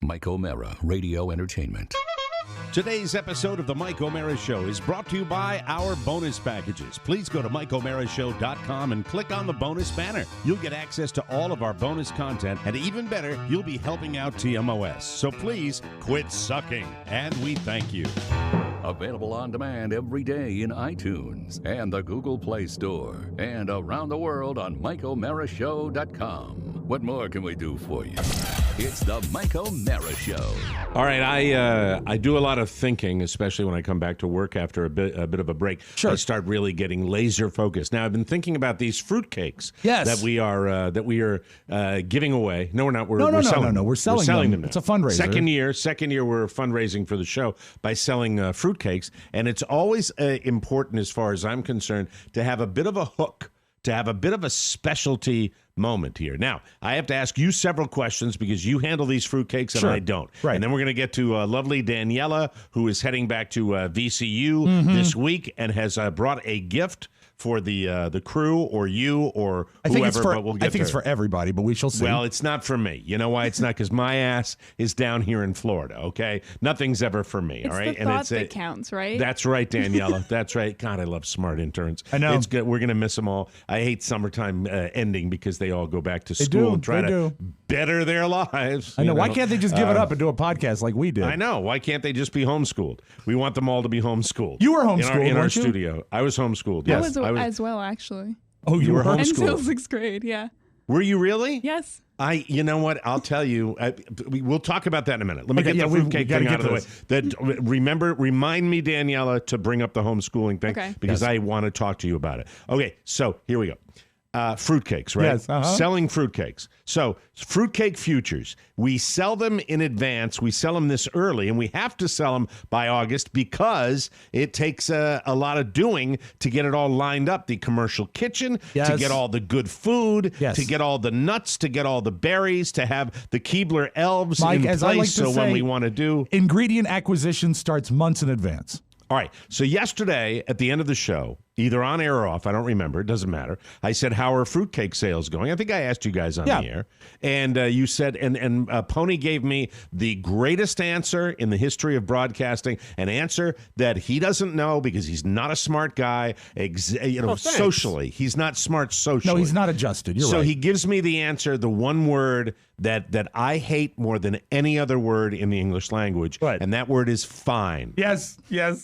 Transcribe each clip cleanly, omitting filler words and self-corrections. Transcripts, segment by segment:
Mike O'Mara, Radio Entertainment. Today's episode of the Mike O'Mara Show is brought to you by our bonus packages. Please go to MikeO'MaraShow.com and click on the bonus banner. You'll get access to all of our bonus content, and even better, you'll be helping out TMOS. So please quit sucking, and we thank you. Available on demand every day in iTunes and the Google Play Store, and around the world on MikeO'MaraShow.com. What more can we do for you? It's the Mike O'Mara Show. All right, I do a lot of thinking, especially when I come back to work after a bit of a break. Sure. I start really getting laser focused. Now, I've been thinking about these fruitcakes Yes. that we are giving away. No, we're not. We're selling. No. We're selling them. now. It's a fundraiser. Second year, we're fundraising for the show by selling fruitcakes, and it's always important, as far as I'm concerned, to have a bit of a hook, to have a bit of a specialty moment here. Now, I have to ask you several questions because you handle these fruitcakes and Sure. I don't. Right. And then we're going to get to lovely Daniela, who is heading back to VCU this week and has brought a gift for the crew or you or whoever. But we'll get I think it's for everybody, but we shall see. Well, it's not for me. You know why it's not? Because my ass is down here in Florida, okay? Nothing's ever for me, all right? It's the thought that counts, right? That's right, Daniela. That's right. God, I love smart interns. I know. It's good. We're going to miss them all. I hate summertime ending because they all go back to school and try to better their lives. I know. Why can't they just give it up and do a podcast like we did? I know. Why can't they just be homeschooled? We want them all to be homeschooled. You were homeschooled, in our weren't you? studio. I was homeschooled. I Yes. was as well, actually. Oh, you were Until homeschooled. 6th grade, yeah. Were you really? Yes. You know what? I'll tell you. We'll talk about that in a minute. Let me get the fruitcake thing out of the way. Remind me, Daniela, to bring up the homeschooling thing because I want to talk to you about it. Okay, so here we go. Fruitcakes, right? Yes. Selling fruitcakes. So fruitcake futures. We sell them in advance. We sell them this early, and we have to sell them by August because it takes a lot of doing to get it all lined up. The commercial kitchen, to get all the good food, to get all the nuts, to get all the berries, to have the Keebler elves Mike, in as place. I like to So say, when we want to do ingredient acquisition starts months in advance. All right. So yesterday at the end of the show, either on air or off, I don't remember. It doesn't matter. I said, how are fruitcake sales going? I think I asked you guys on the air. And you said, and Pony gave me the greatest answer in the history of broadcasting, an answer that he doesn't know because he's not a smart guy, socially. He's not smart socially. No, he's not adjusted. You're right. So he gives me the answer, the one word that I hate more than any other word in the English language. Right. And that word is fine. Yes.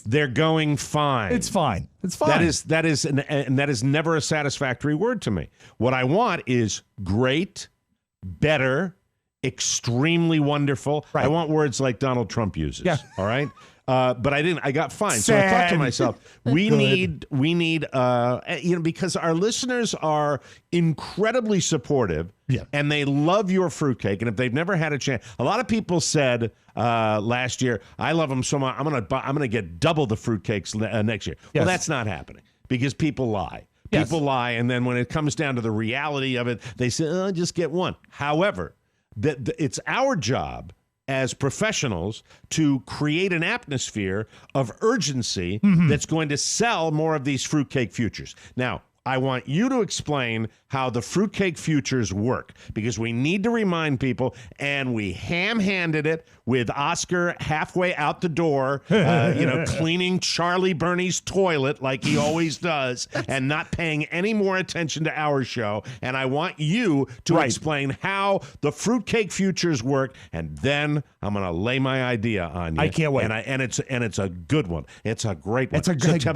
They're going fine. It's fine. It's fine. That is never a satisfactory word to me. What I want is great, better, extremely wonderful. Right. I want words like Donald Trump uses. Yeah. All right. But I didn't. I got fine. So I Sad. thought to myself, we need, because our listeners are incredibly supportive, and they love your fruitcake. And if they've never had a chance, a lot of people said last year, I love them so much. I'm gonna get double the fruitcakes next year. Yes. Well, that's not happening because people lie. Yes. People lie, and then when it comes down to the reality of it, they say, just get one. However, it's our job as professionals to create an atmosphere of urgency that's going to sell more of these fruitcake futures. Now, I want you to explain how the fruitcake futures work because we need to remind people, and we ham-handed it with Oscar halfway out the door, cleaning Charlie Burney's toilet like he always does and not paying any more attention to our show. And I want you to explain how the fruitcake futures work, and then I'm going to lay my idea on you. I can't wait. And it's a good one. It's a great one. It's a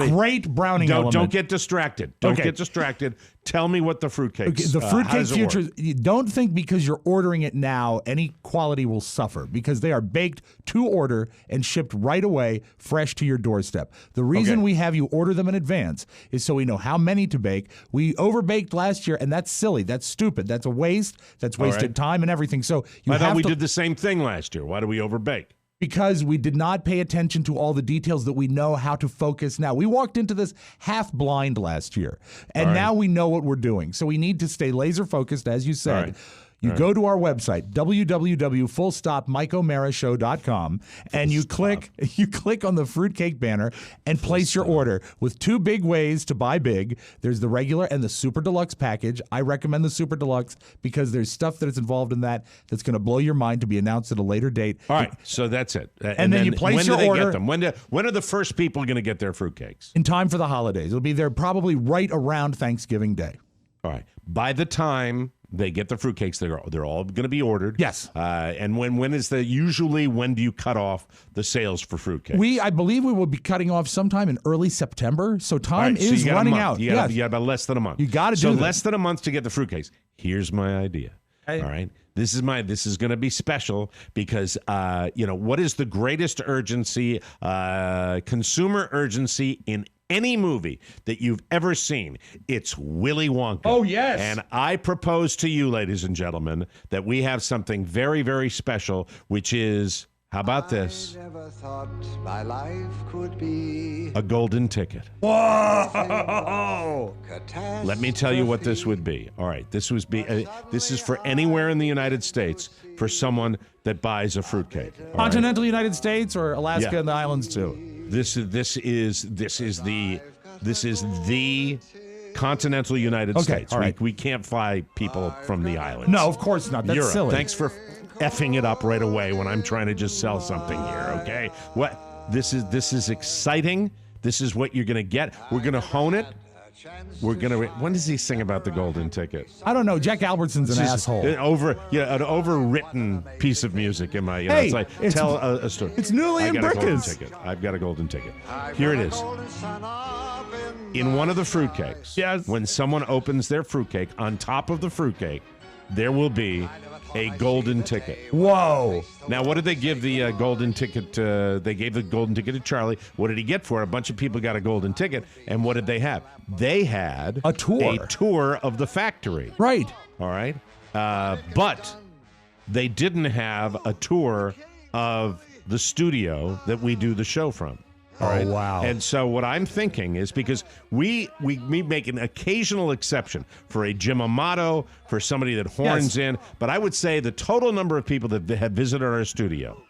great browning element. Don't get distracted. Don't get distracted. Tell me what the fruitcakes. The fruitcake futures. You don't think because you're ordering it now, any quality will suffer because they are baked to order and shipped right away, fresh to your doorstep. The reason we have you order them in advance is so we know how many to bake. We overbaked last year, and that's silly. That's stupid. That's a waste. That's wasted time and everything. So I thought we did the same thing last year. Why do we overbake? Because we did not pay attention to all the details that we know how to focus now. We walked into this half blind last year, and now we know what we're doing. So we need to stay laser focused, as you said. You go to our website, www.fullstopmikeomarashow.com, and you click on the Fruitcake banner and place your order with two big ways to buy big. There's the regular and the super deluxe package. I recommend the super deluxe because there's stuff that's involved in that that's going to blow your mind, to be announced at a later date. All right, so that's it. And then you place your order. When do they order. get them? When are the first people going to get their fruitcakes? In time for the holidays. It'll be there probably right around Thanksgiving Day. All right. By the time they get the fruitcakes, they're all going to be ordered. Yes. And when do you cut off the sales for fruitcake? I believe we will be cutting off sometime in early September. So time All right, so is you got running a month. out. You got about less than a month. You got to do So this. less than a month to get the fruitcakes. Here's my idea. Hey. All right. This is going to be special because what is the greatest urgency, consumer urgency in any movie that you've ever seen? It's Willy Wonka. Oh, yes. And I propose to you, ladies and gentlemen, that we have something very, very special, which is, how about this? I never thought my life could be A golden ticket. Whoa! Let me tell you what this would be. All right, this is for anywhere in the United States for someone that buys a fruitcake. All right? Continental United States or Alaska Yeah. and the islands too. This is the continental United Okay, States. all right. We can't fly people from the islands. No, of course not. That's Europe. silly. Thanks for effing it up right away when I'm trying to just sell something here. Okay, this is exciting. This is what you're going to get. We're going to hone it. When does he sing about the golden ticket? I don't know. Jack Albertson's an asshole. An overwritten piece of music in my. Hey, it's like it's- tell a story. it's Newly I and got a golden Brickus. ticket. I've got a golden ticket. Here it is. In one of the fruitcakes. Yes. When someone opens their fruitcake, on top of the fruitcake, there will be a golden ticket. Whoa! Now, what did they give the golden ticket? They gave the golden ticket to Charlie. What did he get for it? A bunch of people got a golden ticket. And what did they have? They had A tour. A tour of the factory. Right. All right. But they didn't have a tour of the studio that we do the show from. All right? Oh, wow. And so what I'm thinking is, because we make an occasional exception for a Jim Amato, for somebody that horns in, but I would say the total number of people that have visited our studio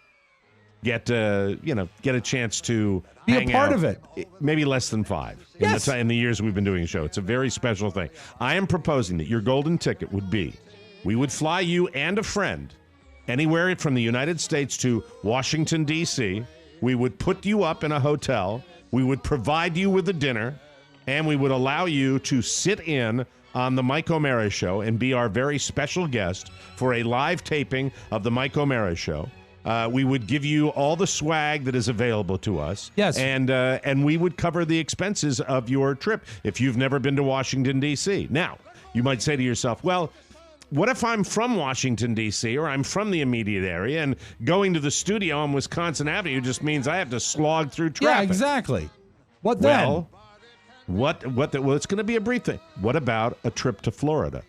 get a chance to Be a hang part out. of it. Maybe less than 5 Yes. in the years we've been doing the show. It's a very special thing. I am proposing that your golden ticket would be, we would fly you and a friend anywhere from the United States to Washington, D.C. We would put you up in a hotel. We would provide you with a dinner, and we would allow you to sit in on the Mike O'Mara Show and be our very special guest for a live taping of the Mike O'Mara Show. We would give you all the swag that is available to us. Yes. And we would cover the expenses of your trip if you've never been to Washington, D.C. Now, you might say to yourself, well, what if I'm from Washington, D.C., or I'm from the immediate area, and going to the studio on Wisconsin Avenue just means I have to slog through traffic? Yeah, exactly. What then? Well, well, it's going to be a brief thing. What about a trip to Florida?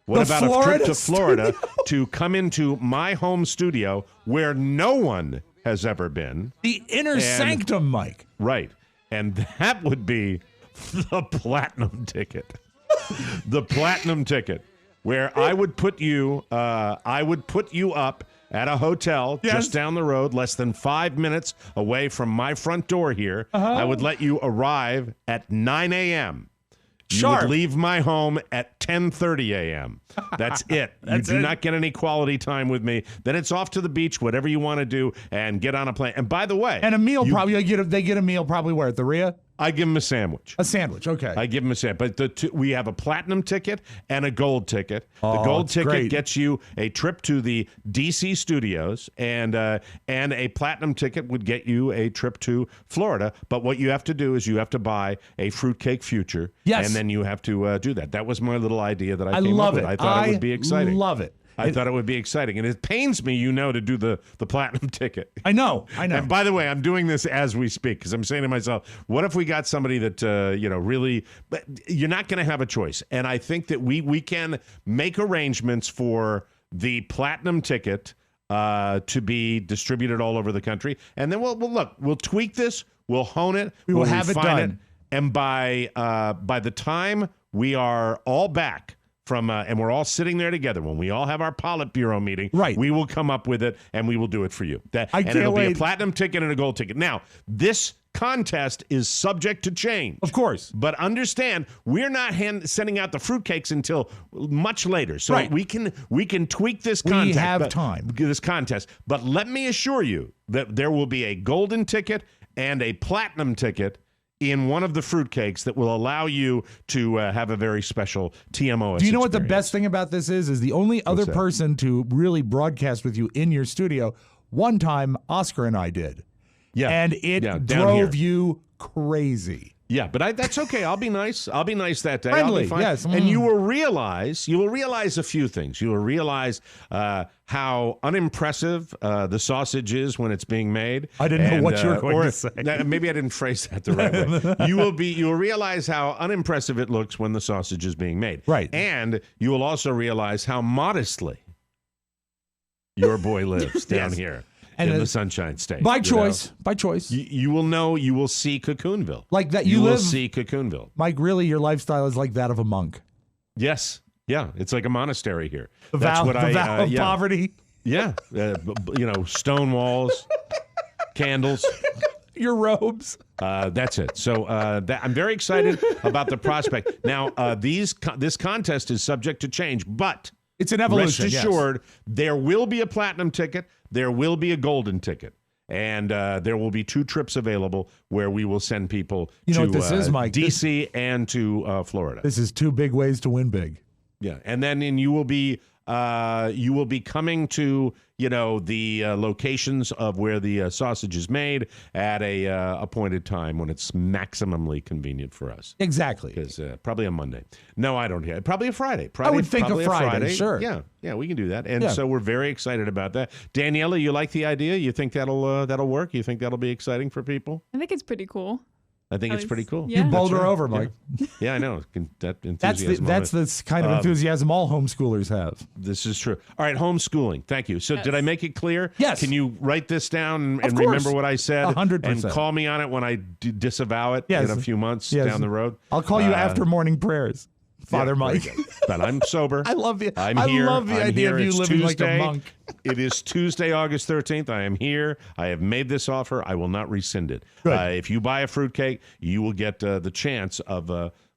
What The about a trip Florida to Florida to come into my home studio where no one has ever been? The inner sanctum, Mike. Right. And that would be the platinum ticket. The platinum ticket, where I would put you up at a hotel just down the road, less than 5 minutes away from my front door here. I would let you arrive at 9 a.m. You Sharp. would leave my home at 10:30 a.m. That's it. You do not get any quality time with me. Then it's off to the beach, whatever you want to do, and get on a plane. And by the way, And a meal probably. They get a meal probably where? At the Rhea? I give them a sandwich. A sandwich. Okay. I give them a sandwich. But we have a platinum ticket and a gold ticket. The Oh, gold it's ticket great. gets you a trip to the D.C. studios, and a platinum ticket would get you a trip to Florida. But what you have to do is you have to buy a Fruitcake Future, Yes. and then you have to do that. That was my little idea that I I came love up with. it. I thought it would be exciting. Love it. I thought it would be exciting. And it pains me, to do the platinum ticket. I know. And by the way, I'm doing this as we speak because I'm saying to myself, what if we got somebody that, really, but you're not going to have a choice. And I think that we can make arrangements for the platinum ticket to be distributed all over the country. And then we'll tweak this. We'll hone it. We will we'll have it refine done. And by the time we are all back and we're all sitting there together. When we all have our Politburo meeting, Right. we will come up with it, and we will do it for you. I and can't it'll be a wait. platinum ticket and a gold ticket. Now, this contest is subject to change. Of course. But understand, we're not sending out the fruitcakes until much later. So Right. we can tweak this We contest. have time. This contest. But let me assure you that there will be a golden ticket and a platinum ticket in one of the fruitcakes that will allow you to have a very special TMO. Do you know what the best thing about this is? Is the only other that? person to really broadcast with you in your studio. One time, Oscar and I did. Yeah. And it Yeah, down drove here. you crazy. Yeah, but that's okay. I'll be nice. I'll be nice that day. I'll Friendly, be fine. yes. And you will realize a few things. You will realize how unimpressive the sausage is when it's being made. I didn't know what you were going to say. Maybe I didn't phrase that the right way. You will realize how unimpressive it looks when the sausage is being made. Right. And you will also realize how modestly your boy lives down here. And in the Sunshine State. By you choice. know? By choice. You will know, you will see Cocoonville. Like that You you will live, see Cocoonville. Mike, really, your lifestyle is like that of a monk. Yes. Yeah. It's like a monastery here. The That's vow, what the vow of yeah. poverty. Yeah. Stone walls, candles. Your robes. That's it. So I'm very excited about the prospect. Now, this contest is subject to change, but It's an evolution. rest yes. assured, there will be a platinum ticket. There will be a golden ticket. And there will be 2 trips available where we will send people You know to what this is, Mike? D.C. and to Florida. This is 2 big ways to win big. Yeah, and then you will be coming to the locations of where the sausage is made at a appointed time when it's maximally convenient for us. Exactly. Because probably a Monday. No, I don't hear. Probably a Friday. I would think probably a Friday, sure. Yeah, we can do that. And Yeah. so we're very excited about that. Daniela, you like the idea? You think that'll work? You think that'll be exciting for people? I think it's pretty cool. I think At it's least- pretty cool. yeah. You bowled That's her right. over, Mike. Yeah, I know. That That's enthusiasm. the kind of enthusiasm all homeschoolers have. This is true. All right, homeschooling. Thank you. So Yes. did I make it clear? Yes. Can you write this down Of and course. remember what I said? 100%. And call me on it when I disavow it Yes. in a few months Yes. down the road? I'll call you after morning prayers, Father Yeah, very Mike. good. But I'm sober. I love the I'm I here. love the I'm idea here. of you It's living Tuesday. like a monk. It is Tuesday, August 13th. I am here. I have made this offer. I will not rescind it. Good. If you buy a fruitcake, you will get the chance of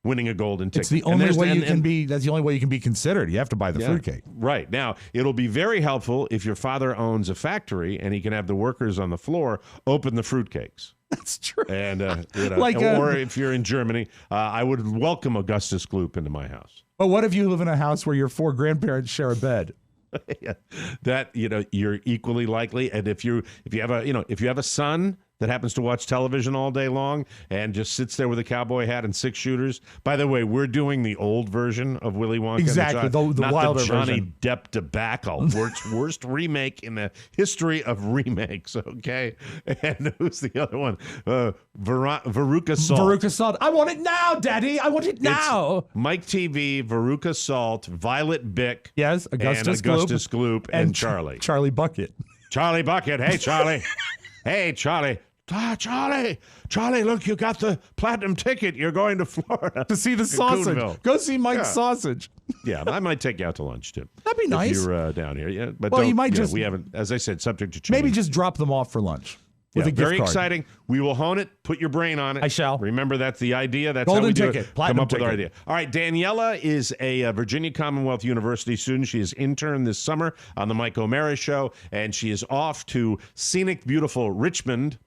winning a golden ticket. It's the And only there's- way you and- can be. That's the only way you can be considered. You have to buy the fruitcake. Right. Now, it'll be very helpful if your father owns a factory and he can have the workers on the floor open the fruitcakes. That's true. And, or if you're in Germany, I would welcome Augustus Gloop into my house. But what if you live in a house where your 4 grandparents share a bed? That, you're equally likely. And if you have a son that happens to watch television all day long and just sits there with a cowboy hat and 6 shooters. By the way, we're doing the old version of Willy Wonka. Exactly, the not wilder the Johnny version. Depp debacle. worst remake in the history of remakes, okay? And who's the other one? Veruca Salt. Veruca Salt. I want it now, Daddy. I want it now. It's Mike TV, Veruca Salt, Violet Bick. Yes, Augustus Gloop and Charlie. Charlie Bucket. Charlie Bucket. Hey, Charlie. Hey, Charlie. Charlie, look, you got the platinum ticket. You're going to Florida. To see the sausage. Coonville. Go see Mike's sausage. Yeah, I might take you out to lunch, too. That'd be if nice. you're down here. Yeah, but Well, you don't- might just- we haven't, as I said, subject to change. Maybe just drop them off for lunch. With Yeah, a gift very card. exciting. We will hone it. Put your brain on it. I shall. Remember, that's the idea. That's Golden how we do ticket, it. platinum Come up with our ticket. idea. All right, Daniela is a Virginia Commonwealth University student. She is intern this summer on the Mike O'Mara Show, and she is off to scenic, beautiful Richmond.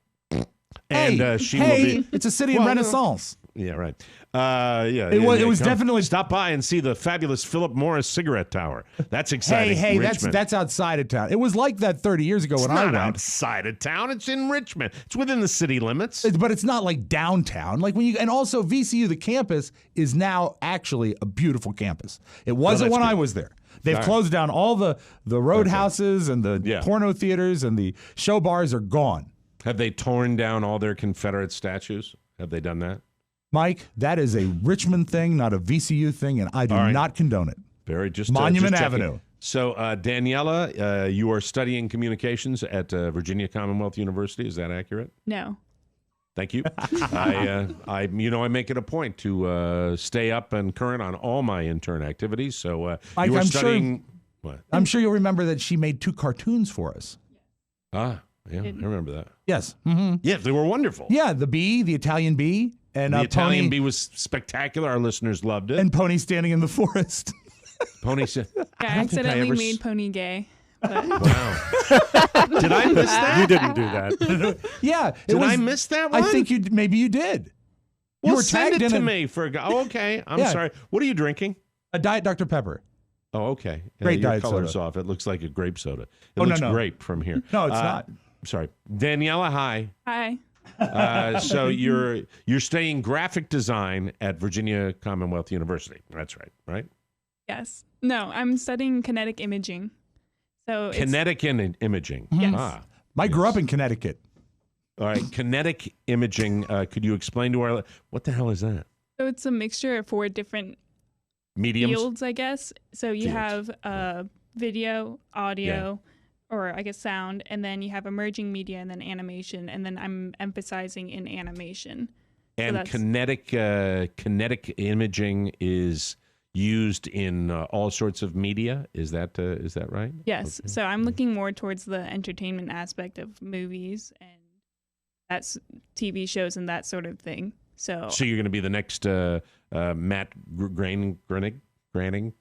And she will be. It's a city Well, in no. Renaissance. Yeah, right. Yeah. It was come definitely- stop by and see the fabulous Philip Morris cigarette tower. That's exciting. Hey, Richmond. that's outside of town. It was like that 30 years ago It's when I not went. outside of town. It's in Richmond. It's within the city limits. But it's not like downtown. Like when you and also VCU, the campus is now actually a beautiful campus. It wasn't that's when I good. was there. They've All right. closed down all the roadhouses and the Yeah. porno theaters and the show bars are gone. Have they torn down all their Confederate statues? Have they done that? Mike, that is a Richmond thing, not a VCU thing, and I do All right. not condone it. Very just Monument just checking. Avenue. So, Daniela, you are studying communications at Virginia Commonwealth University. Is that accurate? No. Thank you. I make it a point to stay up and current on all my intern activities. So Mike, you were I'm studying. What? I'm sure you'll remember that she made 2 cartoons for us. Yeah, I remember that. Yes. Mm-hmm. Yeah, they were wonderful. Yeah, the bee, the Italian bee, and The Italian Pony, bee was spectacular. Our listeners loved it. and Pony standing in the forest. Pony said, Yeah, I don't think I accidentally ever made Pony gay. But Wow. Did I miss that? You didn't do that. Yeah, Did I miss that one? I think maybe you did. Well, you were send tagged it in to a- me for a Oh, okay. I'm Yeah. sorry. What are you drinking? A Diet Dr Pepper. Oh, okay. Great your diet color's soda. off. It looks like a grape soda. It Oh, no, looks no. grape from here. No, it's not. Sorry. Daniela, hi. hi. So you're studying graphic design at Virginia Commonwealth University. That's right? Yes. No, I'm studying kinetic imaging. So Kinetic imaging. Yes. Ah. I grew up in Connecticut. All right. Kinetic imaging. Could you explain to our what the hell is that? it's a mixture of 4 different Mediums. fields, I guess. So you Fields. have video, audio, or I guess sound, and then you have emerging media, and then animation, and then I'm emphasizing in animation. And that's- kinetic imaging is used in all sorts of media. Is that right? Yes. Okay. So I'm looking more towards the entertainment aspect of movies and that's TV shows and that sort of thing. So you're going to be the next Matt Groening,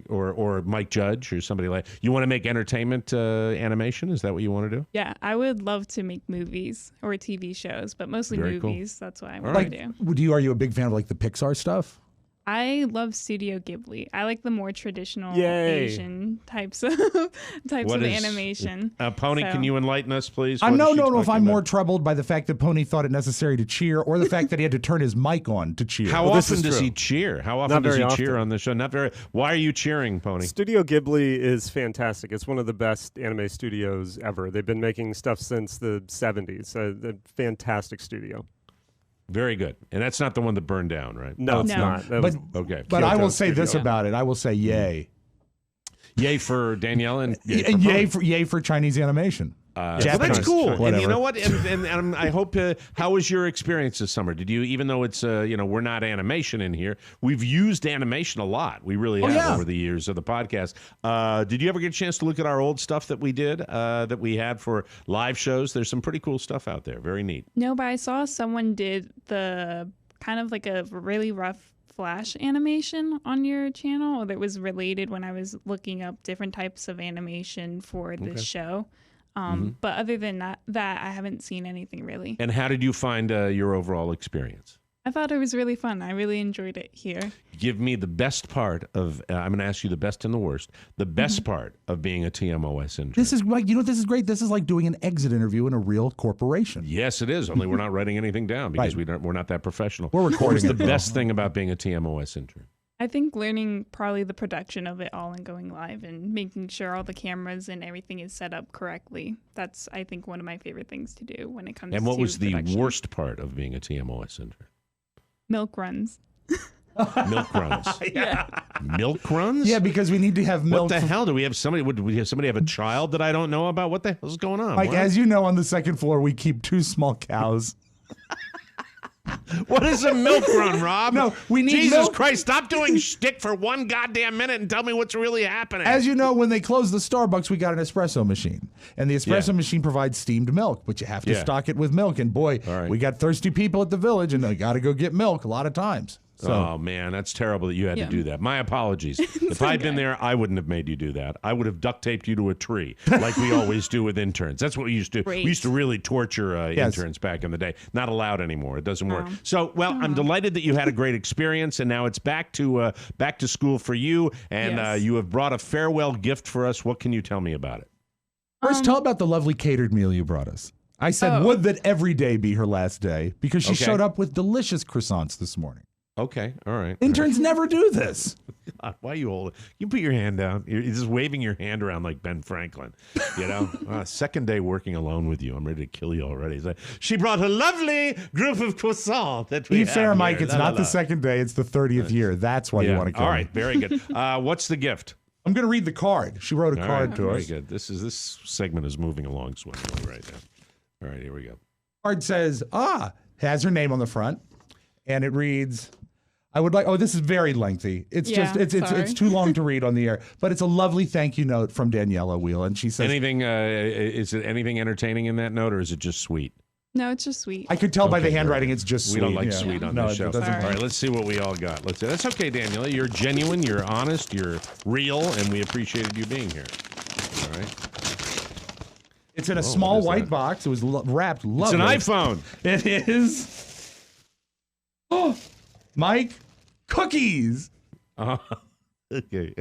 or Mike Judge or somebody like. You want to make entertainment animation? Is that what you want to do? yeah, I would love to make movies or TV shows, but mostly Very cool. movies. That's what I want Like, to do. are you a big fan of like the Pixar stuff? I love Studio Ghibli. I like the more traditional Yay. Asian types of What is- animation. Pony, So- can you enlighten us, please? I'm What is she no. If talking I'm more about? troubled by the fact that Pony thought it necessary to cheer, or the fact that he had to turn his mic on to cheer. How Well, this often is does true. he cheer? How often Not does he very cheer often. on the show? Not very. Why are you cheering, Pony? Studio Ghibli is fantastic. It's one of the best anime studios ever. They've been making stuff since the 70s. A fantastic studio. Very good. And that's not the one that burned down, right? No, it's No. not. That But was Okay. but I Kyoto will say this Studio. about it. I will say yay. Yay for Danielle and yay for And Pony. yay for Chinese animation. Well, Japanese. that's cool. And Whatever. you know what? And I hope. How was your experience this summer? Did you, even though it's we're not animation in here, we've used animation a lot. We really have yeah. over the years of the podcast. Did you ever get a chance to look at our old stuff that we did that we had for live shows? There's some pretty cool stuff out there. Very neat. No, but I saw someone did the kind of like a really rough Flash animation on your channel that was related when I was looking up different types of animation for this show. But other than that, I haven't seen anything really. And how did you find your overall experience? I thought it was really fun. I really enjoyed it here. Give me the best part of. I'm going to ask you the best and the worst. The best part of being a TMOS intern. This is like, this is great. This is like doing an exit interview in a real corporation. Yes, it is. Only we're not writing anything down because Right. we're not that professional. We're What recording was the it, though. best thing about being a TMOS intern? I think learning probably the production of it all and going live and making sure all the cameras and everything is set up correctly. That's, I think, one of my favorite things to do when it comes to And what was the production. worst part of being a TMOS intern? Milk runs. Milk runs. Yeah. Milk runs? Yeah, because we need to have milk. What the hell? Do we have somebody? Would we have somebody have a child that I don't know about? What the hell's going on? Like, What? as you know, on the second floor, we keep 2 small cows. What is a milk run, Rob? No, we need Jesus milk. Christ! Stop doing shtick for one goddamn minute and tell me what's really happening. As you know, when they closed the Starbucks, we got an espresso machine. And the espresso Yeah. machine provides steamed milk, but you have to Yeah. stock it with milk. And boy, All right. we got thirsty people at the village, and they got to go get milk a lot of times. So, Oh man, that's terrible that you had to Yeah. do that. My apologies. If I'd been there, I wouldn't have made you do that. I would have duct taped you to a tree, like we always do with interns. That's what we used to do. Great. We used to really torture Yes. interns back in the day. Not allowed anymore. It doesn't work. Wow. So, well, I'm delighted that you had a great experience, and now it's back to school for you. And Yes. you have brought a farewell gift for us. What can you tell me about it? first, tell about the lovely catered meal you brought us. I said, Oh. would that every day be her last day, because she Okay. showed up with delicious croissants this morning. Okay, all right. Interns never do this. God, why you hold it? You put your hand down. You're just waving your hand around like Ben Franklin. You know, second day working alone with you. I'm ready to kill you already. So, she brought a lovely group of croissants that we Be have fair, Mike, here. it's La, la, not la. the second day, it's the 30th year. That's why you Yeah. want to kill All me. right, very good. What's the gift? I'm going to read the card. She wrote a All card right, to very us. good. This segment is moving along swimmingly right now. All right, here we go. Card says, has her name on the front, and it reads, I would like, this is very lengthy. It's it's too long to read on the air, but it's a lovely thank you note from Daniela Wheel, and she says, is it anything entertaining in that note, or is it just sweet? No, it's just sweet. I could tell by the handwriting it's just sweet. We don't like sweet on this show. All right, let's see what we all got. That's okay, Daniela. You're genuine, you're honest, you're real, and we appreciated you being here. All right. It's in a small white box. It was wrapped lovely. It's an iPhone. It is. Oh, Mike, cookies. Okay.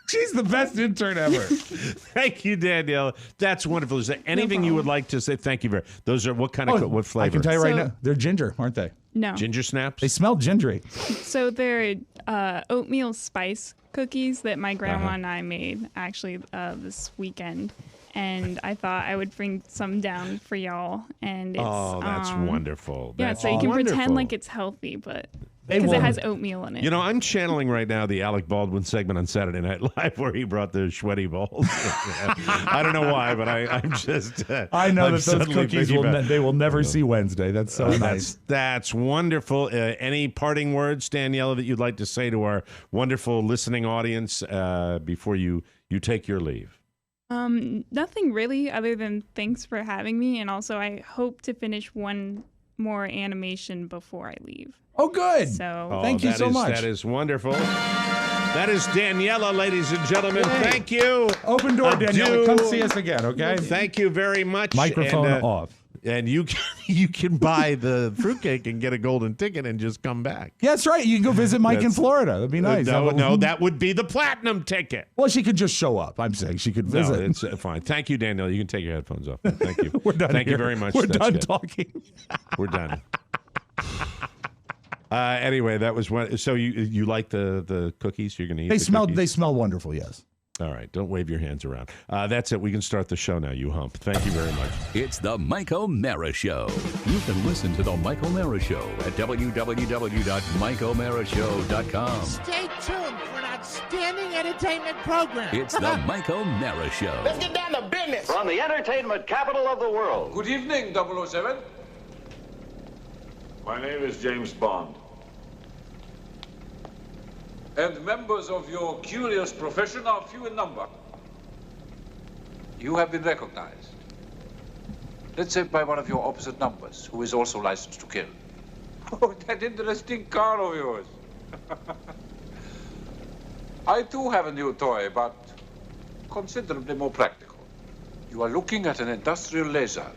She's the best intern ever. Thank you, Danielle. That's wonderful. Is there anything you would like to say? Thank you very much. Those are what kind of what flavor? I can tell you right now. They're ginger, aren't they? No. Ginger snaps? They smell gingery. So they're oatmeal spice cookies that my grandma and I made actually this weekend. And I thought I would bring some down for y'all. And it's, that's wonderful. That's so you can pretend like it's healthy, but because it has oatmeal in it. You know, I'm channeling right now the Alec Baldwin segment on Saturday Night Live where he brought the sweaty balls. I don't know why, but I'm just. I know that those cookies will never see Wednesday. That's so nice. That's wonderful. Any parting words, Daniela, that you'd like to say to our wonderful listening audience before you take your leave? Nothing really, other than thanks for having me, and also I hope to finish one more animation before I leave. Oh, good. So thank you so much. That is wonderful. That is Daniela, ladies and gentlemen. Hey. Thank you. Open door, Daniela. Come see us again, okay? Thank you very much. Microphone off. And you can buy the fruitcake and get a golden ticket and just come back. Yeah, that's right. You can go visit Mike in Florida. That'd be nice. No, that would be the platinum ticket. Well, she could just show up. I'm saying she could visit. No, it's fine. Thank you, Danielle. You can take your headphones off. Thank you. We're done. Thank you very much. We're done talking. We're done. Anyway, that was one. So you like the cookies? You're going to eat. They smell wonderful. Yes. All right, don't wave your hands around. That's it. We can start the show now, you hump. Thank you very much. It's the Mike O'Mara Show. You can listen to the Mike O'Mara Show at www.mikeomarashow.com. Stay tuned for an outstanding entertainment program. It's the Mike O'Mara Show. Let's get down to business. From the entertainment capital of the world. Good evening, 007. My name is James Bond. And members of your curious profession are few in number. You have been recognized. Let's say by one of your opposite numbers, who is also licensed to kill. Oh, that interesting car of yours. I too have a new toy, but considerably more practical. You are looking at an industrial laser,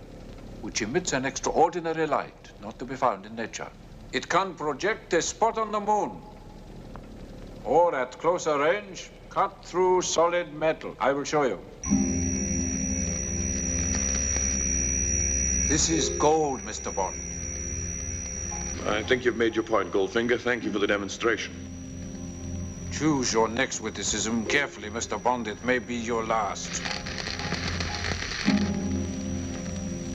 which emits an extraordinary light not to be found in nature. It can project a spot on the moon, or at closer range, cut through solid metal. I will show you. This is gold, Mr. Bond. I think you've made your point, Goldfinger. Thank you for the demonstration. Choose your next witticism carefully, Mr. Bond. It may be your last.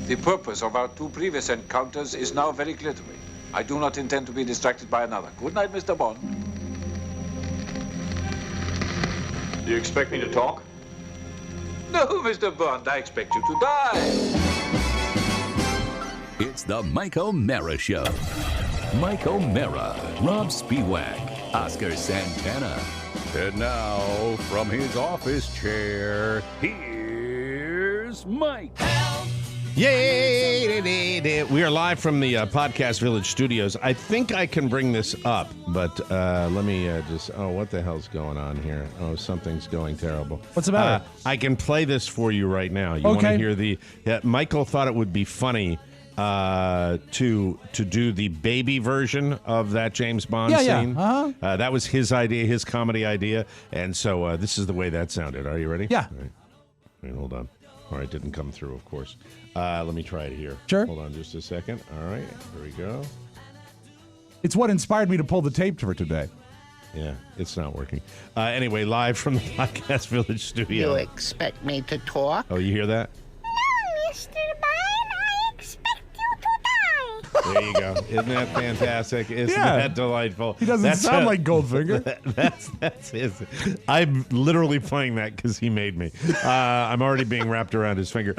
The purpose of our two previous encounters is now very clear to me. I do not intend to be distracted by another. Good night, Mr. Bond. Do you expect me to talk? No, Mr. Bond, I expect you to die. It's the Mike O'Mara Show. Mike O'Mara, Rob Spiewak, Oscar Santana. And now, from his office chair, here's Mike. Yay! We are live from the Podcast Village studios. I think I can bring this up, but let me what the hell's going on here? Oh, something's going terrible. What's the matter? I can play this for you right now. You want to hear the... Michael thought it would be funny to do the baby version of that James Bond scene. Yeah. That was his idea, his comedy idea, and so this is the way that sounded. Are you ready? Yeah. All right, hold on. All right, didn't come through, of course. Let me try it here. Sure. Hold on just a second. All right, here we go. It's what inspired me to pull the tape for today. Yeah, it's not working. Anyway, live from the Podcast Village studio. You expect me to talk? Oh, you hear that? No, Mr. Bond, I expect you to die. There you go. Isn't that fantastic? Isn't that delightful? He doesn't sound like Goldfinger. That's his. I'm literally playing that because he made me. I'm already being wrapped around his finger.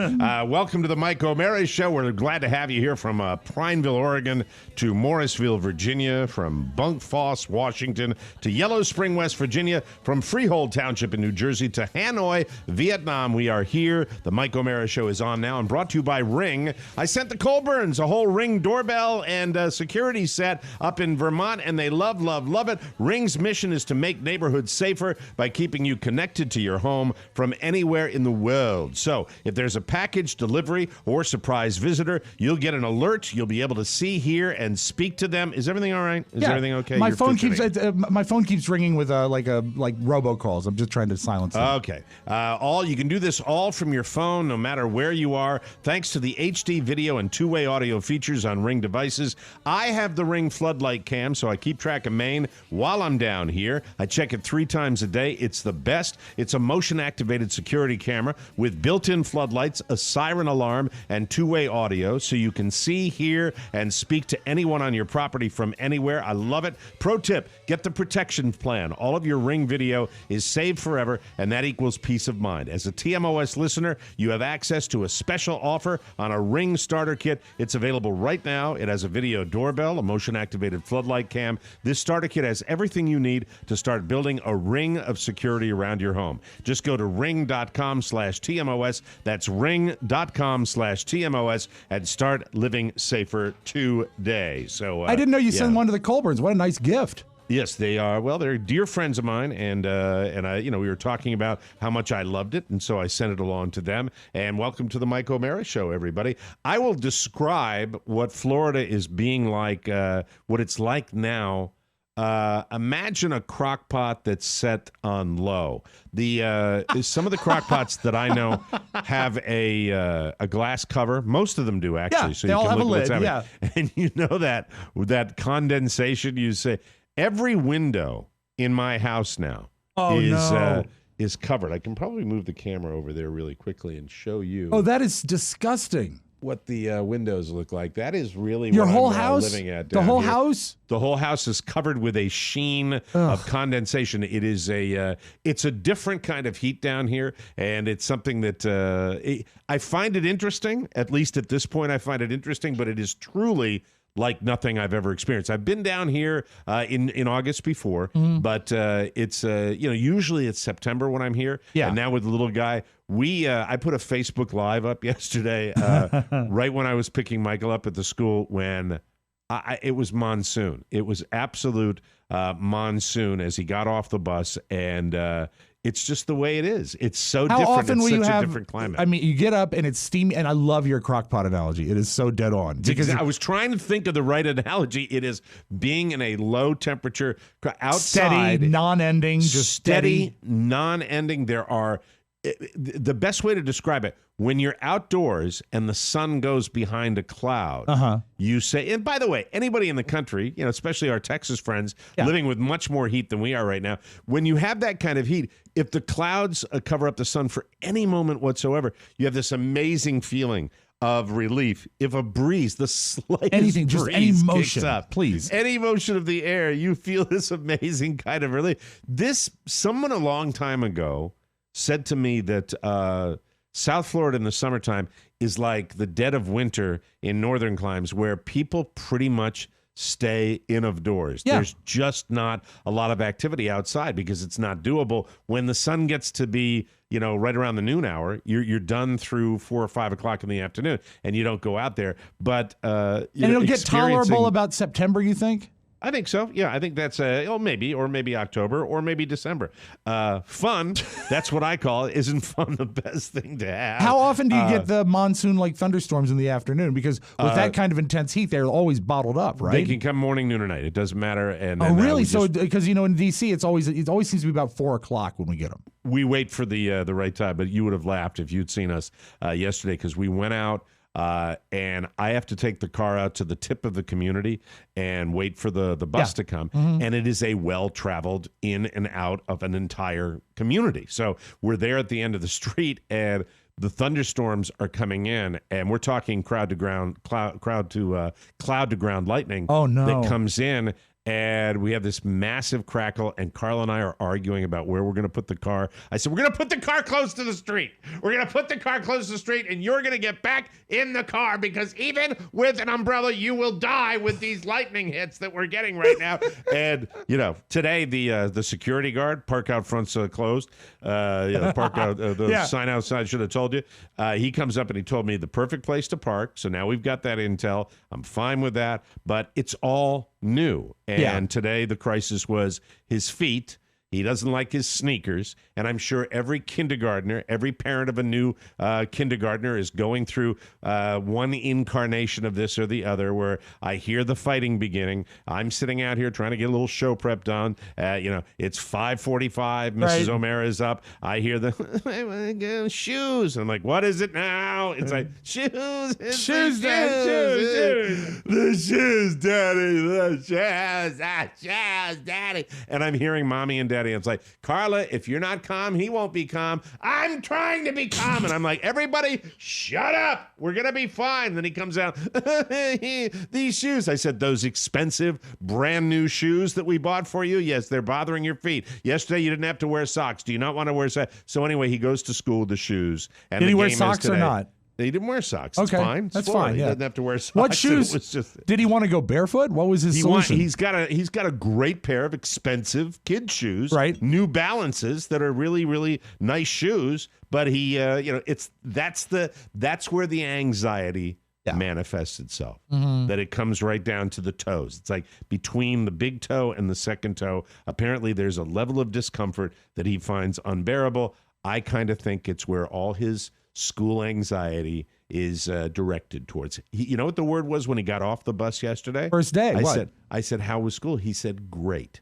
Welcome to the Mike O'Mara Show. We're glad to have you here from Prineville, Oregon, to Morrisville, Virginia, from Bunk Foss, Washington, to Yellow Spring, West Virginia, from Freehold Township in New Jersey to Hanoi, Vietnam. We are here. The Mike O'Mara Show is on now and brought to you by Ring. I sent the Colburns a whole Ring doorbell and security set up in Vermont, and they love it. Ring's mission is to make neighborhoods safer by keeping you connected to your home from anywhere in the world. So if there's a package, delivery, or surprise visitor, you'll get an alert. You'll be able to see, hear, and speak to them. Is everything all right? Is everything okay? My phone keeps ringing with like robocalls. I'm just trying to silence them. Okay. You can do this all from your phone, no matter where you are, thanks to the HD video and two-way audio features on Ring devices. I have the Ring floodlight cam, so I keep track of Maine while I'm down here. I check it 3 times a day. It's the best. It's a motion-activated security camera with built-in floodlights, a siren alarm, and two-way audio, so you can see, hear, and speak to anyone on your property from anywhere. I love it. Pro tip, get the protection plan. All of your Ring video is saved forever, and that equals peace of mind. As a TMOS listener, you have access to a special offer on a Ring starter kit. It's available right now. It has a video doorbell, a motion-activated floodlight cam. This starter kit has everything you need to start building a ring of security around your home. Just go to ring.com/TMOS. That's ring.com/TMOS and start living safer today. So I didn't know you sent one to the Colburns. What a nice gift. Yes, they are. Well, they're dear friends of mine, and I, we were talking about how much I loved it, and so I sent it along to them. And welcome to the Mike O'Mara Show, everybody. I will describe what Florida is being like, what it's like now. Imagine a crock pot that's set on low. Some of the crock pots that I know have a glass cover. Most of them do, actually. Yeah, so they you all can have look a what's lid. happening. Yeah. And you know that condensation. You say every window in my house now is covered. I can probably move the camera over there really quickly and show you. Oh, that is disgusting. What the windows look like. That is really your what whole I'm house. Living at. The whole here. house. The whole house is covered with a sheen of condensation. It is it's a different kind of heat down here, and it's something that I find it interesting. At least at this point, I find it interesting. But it is truly like nothing I've ever experienced. I've been down here in August before, but it's usually it's September when I'm here. Yeah. And now with the little guy, I put a Facebook Live up yesterday, right when I was picking Michael up at the school when it was monsoon. It was absolute monsoon as he got off the bus, and it's just the way it is. It's so How different. often it's will such you have, a different climate. I mean, you get up and it's steamy, and I love your crock pot analogy. It is so dead on. Because I was trying to think of the right analogy. It is being in a low temperature outside. Steady, non-ending, just steady. Non-ending. There are the best way to describe it, when you're outdoors and the sun goes behind a cloud, you say, and by the way, anybody in the country, especially our Texas friends, living with much more heat than we are right now, when you have that kind of heat, if the clouds cover up the sun for any moment whatsoever, you have this amazing feeling of relief. If a breeze, the slightest anything, breeze just any motion, kicks up, please. Any motion of the air, you feel this amazing kind of relief. Someone a long time ago said to me that South Florida in the summertime is like the dead of winter in northern climes where people pretty much stay indoors. Yeah. There's just not a lot of activity outside because it's not doable. When the sun gets to be, right around the noon hour, you're done through 4 or 5 o'clock in the afternoon and you don't go out there. But and it'll get tolerable about September, you think? I think so. Yeah, I think that's maybe October or maybe December. Fun. That's what I call it. Isn't fun the best thing to have? How often do you get the monsoon-like thunderstorms in the afternoon? Because with that kind of intense heat, they're always bottled up, right? They can come morning, noon, or night. It doesn't matter. And really? So because in D.C. it always seems to be about 4 o'clock when we get them. We wait for the right time, but you would have laughed if you'd seen us yesterday because we went out. And I have to take the car out to the tip of the community and wait for the bus to come. And it is a well-traveled in and out of an entire community. So we're there at the end of the street, and the thunderstorms are coming in, and we're talking cloud to ground lightning. Oh, no. That comes in. And we have this massive crackle, and Carl and I are arguing about where we're going to put the car. I said, we're going to put the car close to the street. We're going to put the car close to the street, and you're going to get back in the car because even with an umbrella, you will die with these lightning hits that we're getting right now. And, today the security guard, park out front's closed. Park out, the sign outside should have told you. He comes up and he told me the perfect place to park. So now we've got that intel. I'm fine with that, but it's all new. And today the crisis was his feet. He doesn't like his sneakers. And I'm sure every kindergartner, every parent of a new kindergartner is going through one incarnation of this or the other, where I hear the fighting beginning. I'm sitting out here trying to get a little show prep done. It's 5:45. Mrs. O'Mara is up. I hear the shoes. I'm like, what is it now? It's like, shoes. Shoes, Dad. The shoes, Daddy. The shoes, Daddy. And I'm hearing Mommy and Daddy. It's like, Carla, if you're not calm, he won't be calm. I'm trying to be calm. And I'm like, everybody, shut up. We're going to be fine. Then he comes out, these shoes. I said, those expensive, brand new shoes that we bought for you, yes, they're bothering your feet. Yesterday, you didn't have to wear socks. Do you not want to wear socks? So anyway, he goes to school with the shoes. And did he wear socks or not? He didn't wear socks. Okay, it's fine. That's fine. He Yeah. doesn't have to wear socks. What shoes? Did he want to go barefoot? What was his solution? He's got a great pair of expensive kid shoes, right? New Balances that are really, really nice shoes. But he, that's where the anxiety manifests itself. That it comes right down to the toes. It's like between the big toe and the second toe. Apparently, there's a level of discomfort that he finds unbearable. I kind of think it's where all his school anxiety is directed towards. You know what the word was when he got off the bus yesterday? First day. I said, how was school? He said, great.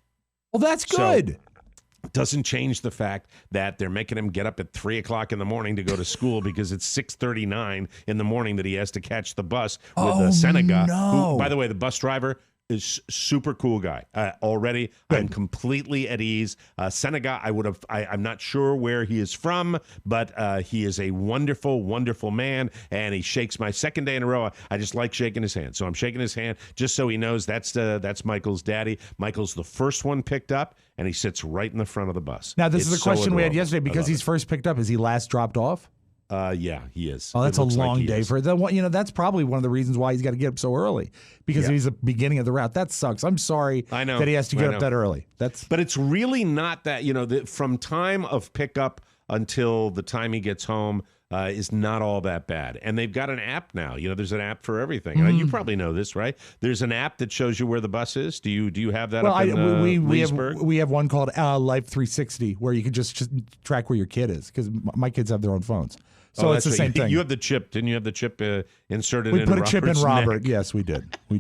Well, that's good. So, doesn't change the fact that they're making him get up at 3:00 in the morning to go to school because it's 6:39 in the morning that he has to catch the bus with Seneca. No. Who, by the way, the bus driver is super cool guy. Already, good. I'm completely at ease. Seneca, I'm not sure where he is from, but he is a wonderful, wonderful man, and he shakes my second day in a row. I just like shaking his hand. So I'm shaking his hand just so he knows that's Michael's daddy. Michael's the first one picked up, and he sits right in the front of the bus. Now, this is a question we had yesterday. Because he's first picked up, is he last dropped off? Yeah, he is. Oh, that's a long day for it. That's probably one of the reasons why he's got to get up so early, because he's the beginning of the route. That sucks. I'm sorry that he has to get up that early. But it's really not that, from time of pickup until the time he gets home is not all that bad. And they've got an app now. There's an app for everything. You probably know this, right? There's an app that shows you where the bus is. Do you have that up in Leesburg? We have one called Life 360 where you can just track where your kid is, because my kids have their own phones. So it's the same thing. You have the chip. Didn't you have the chip inserted in Robert's neck? We put a chip in Robert. Yes, we did. We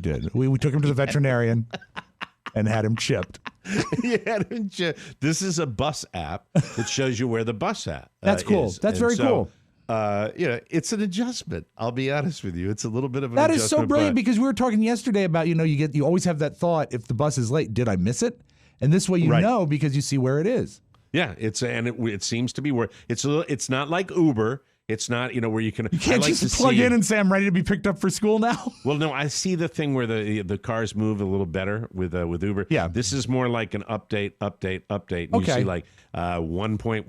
took him to the veterinarian and had him chipped. This is a bus app that shows you where the bus at. That's cool. That's very cool. It's an adjustment. I'll be honest with you. It's a little bit of an adjustment. That is so brilliant, because we were talking yesterday about, you always have that thought, if the bus is late, did I miss it? And this way know, because you see where it is. Yeah, it seems to be where it's not like Uber. It's not, where you can. You can't just plug in and say, I'm ready to be picked up for school now. Well, no, I see the thing where the cars move a little better with Uber. Yeah. This is more like an update. And you see like 1.1,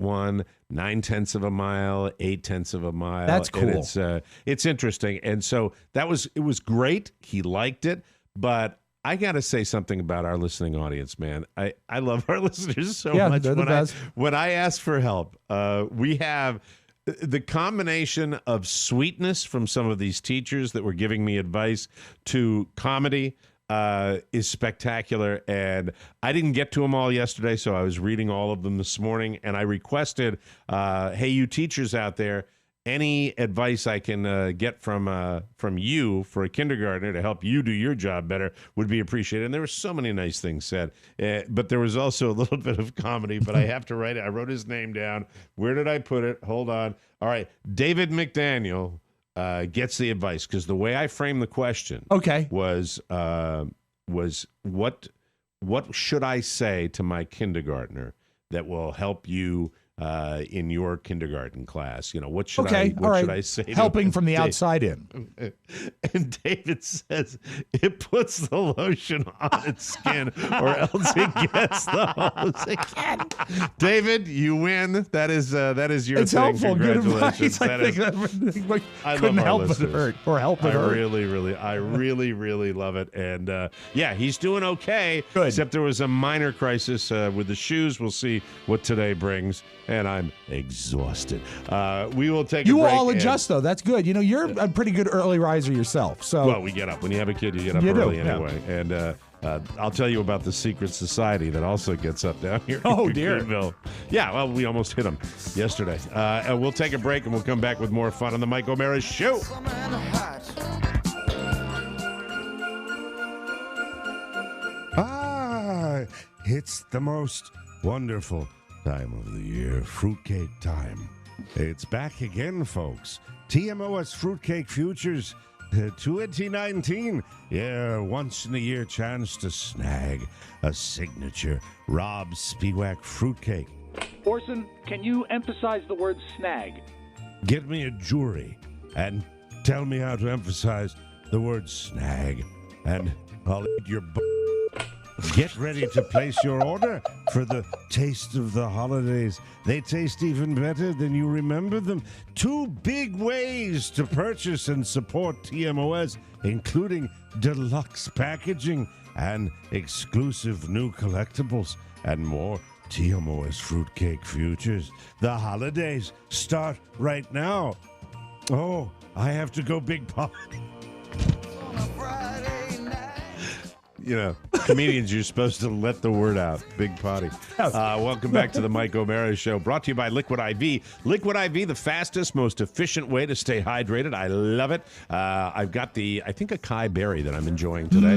0.9 of a mile, 0.8 of a mile. That's cool. And it's interesting. And so it was great. He liked it. But I got to say something about our listening audience, man. I love our listeners so much. When I ask for help, we have the combination of sweetness from some of these teachers that were giving me advice to comedy is spectacular. And I didn't get to them all yesterday, so I was reading all of them this morning. And I requested, hey, you teachers out there, any advice I can get from you for a kindergartner to help you do your job better would be appreciated. And there were so many nice things said, but there was also a little bit of comedy. But I have to write it. I wrote his name down. Where did I put it? Hold on. All right, David McDaniel gets the advice, because the way I framed the question, was what should I say to my kindergartner that will help you in your kindergarten class? What should I say? Helping from the outside in. And David says it puts the lotion on its skin, or else it gets the hose again. David, you win. That is your it's thing. Helpful. Congratulations. Good advice. I couldn't help but hurt or help it hurt. I really love it. And he's doing okay. Good. Except there was a minor crisis with the shoes. We'll see what today brings. And I'm exhausted. We will take a break. You will all adjust, though. That's good. You're a pretty good early riser yourself. So well, we get up. When you have a kid, you get up early anyway. Yeah. And I'll tell you about the secret society that also gets up down here. Oh, dear. Greenville. Yeah, well, we almost hit them yesterday. We'll take a break, and we'll come back with more fun on the Mike O'Mara Show. It's the most wonderful time of the year, fruitcake time. It's back again, folks. TMOS Fruitcake Futures 2019. Yeah, once in a year chance to snag a signature Rob Spiewak fruitcake. Orson, can you emphasize the word snag? Get me a jury and tell me how to emphasize the word snag, and I'll eat your Get ready to place your order for the taste of the holidays. They taste even better than you remember them. 2 big ways to purchase and support TMOS, including deluxe packaging and exclusive new collectibles and more. TMOS Fruitcake Futures. The holidays start right now. Oh, I have to go big pop. Comedians, you're supposed to let the word out. Big potty. Welcome back to the Mike O'Mara Show, brought to you by Liquid IV. Liquid IV, the fastest, most efficient way to stay hydrated. I love it. I've got a acai berry that I'm enjoying today.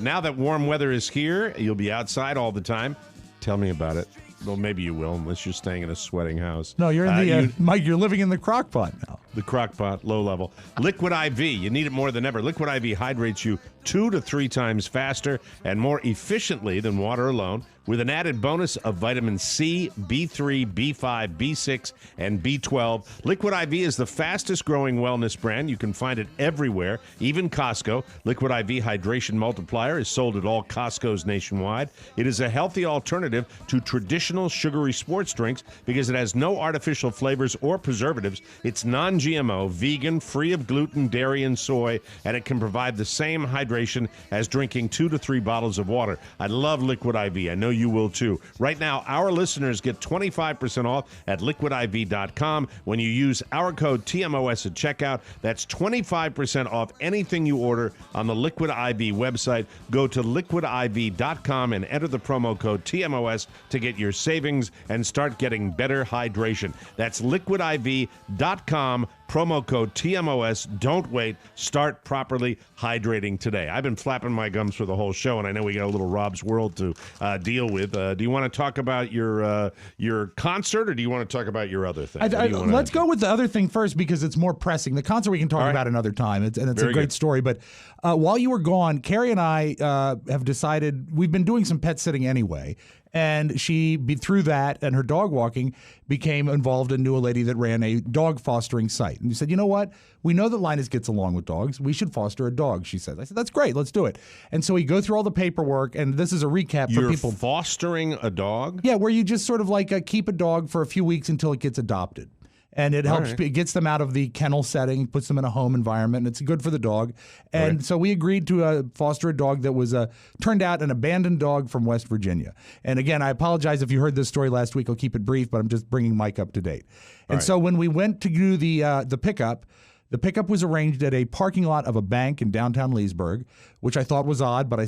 Now that warm weather is here, you'll be outside all the time. Tell me about it. Well, maybe you will, unless you're staying in a sweating house. No, you're in the Mike. You're living in the crock pot now. The crock pot, low level. Liquid IV, you need it more than ever. Liquid IV hydrates you 2 to 3 times faster and more efficiently than water alone, with an added bonus of vitamin C, B3, B5, B6, and B12. Liquid IV is the fastest growing wellness brand. You can find it everywhere, even Costco. Liquid IV Hydration Multiplier is sold at all Costco's nationwide. It is a healthy alternative to traditional sugary sports drinks because it has no artificial flavors or preservatives. It's non-GMO, vegan, free of gluten, dairy, and soy, and it can provide the same hydration as drinking 2 to 3 bottles of water. I love Liquid IV. I know you will too. Right now, our listeners get 25% off at liquidiv.com when you use our code TMOS at checkout. That's 25% off anything you order on the Liquid IV website. Go to liquidiv.com and enter the promo code TMOS to get your savings and start getting better hydration. That's liquidiv.com. Promo code TMOS. Don't wait. Start properly hydrating today. I've been flapping my gums for the whole show, and I know we got a little Rob's World to deal with. Do you want to talk about your concert, or do you want to talk about your other thing? Let's go with the other thing first because it's more pressing. The concert we can talk about another time, and it's a great story. But while you were gone, Carrie and I have decided we've been doing some pet sitting anyway. And she, through that and her dog walking, became involved and knew a lady that ran a dog fostering site. And we said, you know what? We know that Linus gets along with dogs. We should foster a dog, she said. I said, that's great. Let's do it. And so we go through all the paperwork, and this is a recap for people. You're fostering a dog? Yeah, where you just sort of like keep a dog for a few weeks until it gets adopted. And it helps, it gets them out of the kennel setting, puts them in a home environment, and it's good for the dog. And so we agreed to foster a dog that was turned out an abandoned dog from West Virginia. And again, I apologize if you heard this story last week. I'll keep it brief, but I'm just bringing Mike up to date. And so when we went to do the pickup, the pickup was arranged at a parking lot of a bank in downtown Leesburg, which I thought was odd, but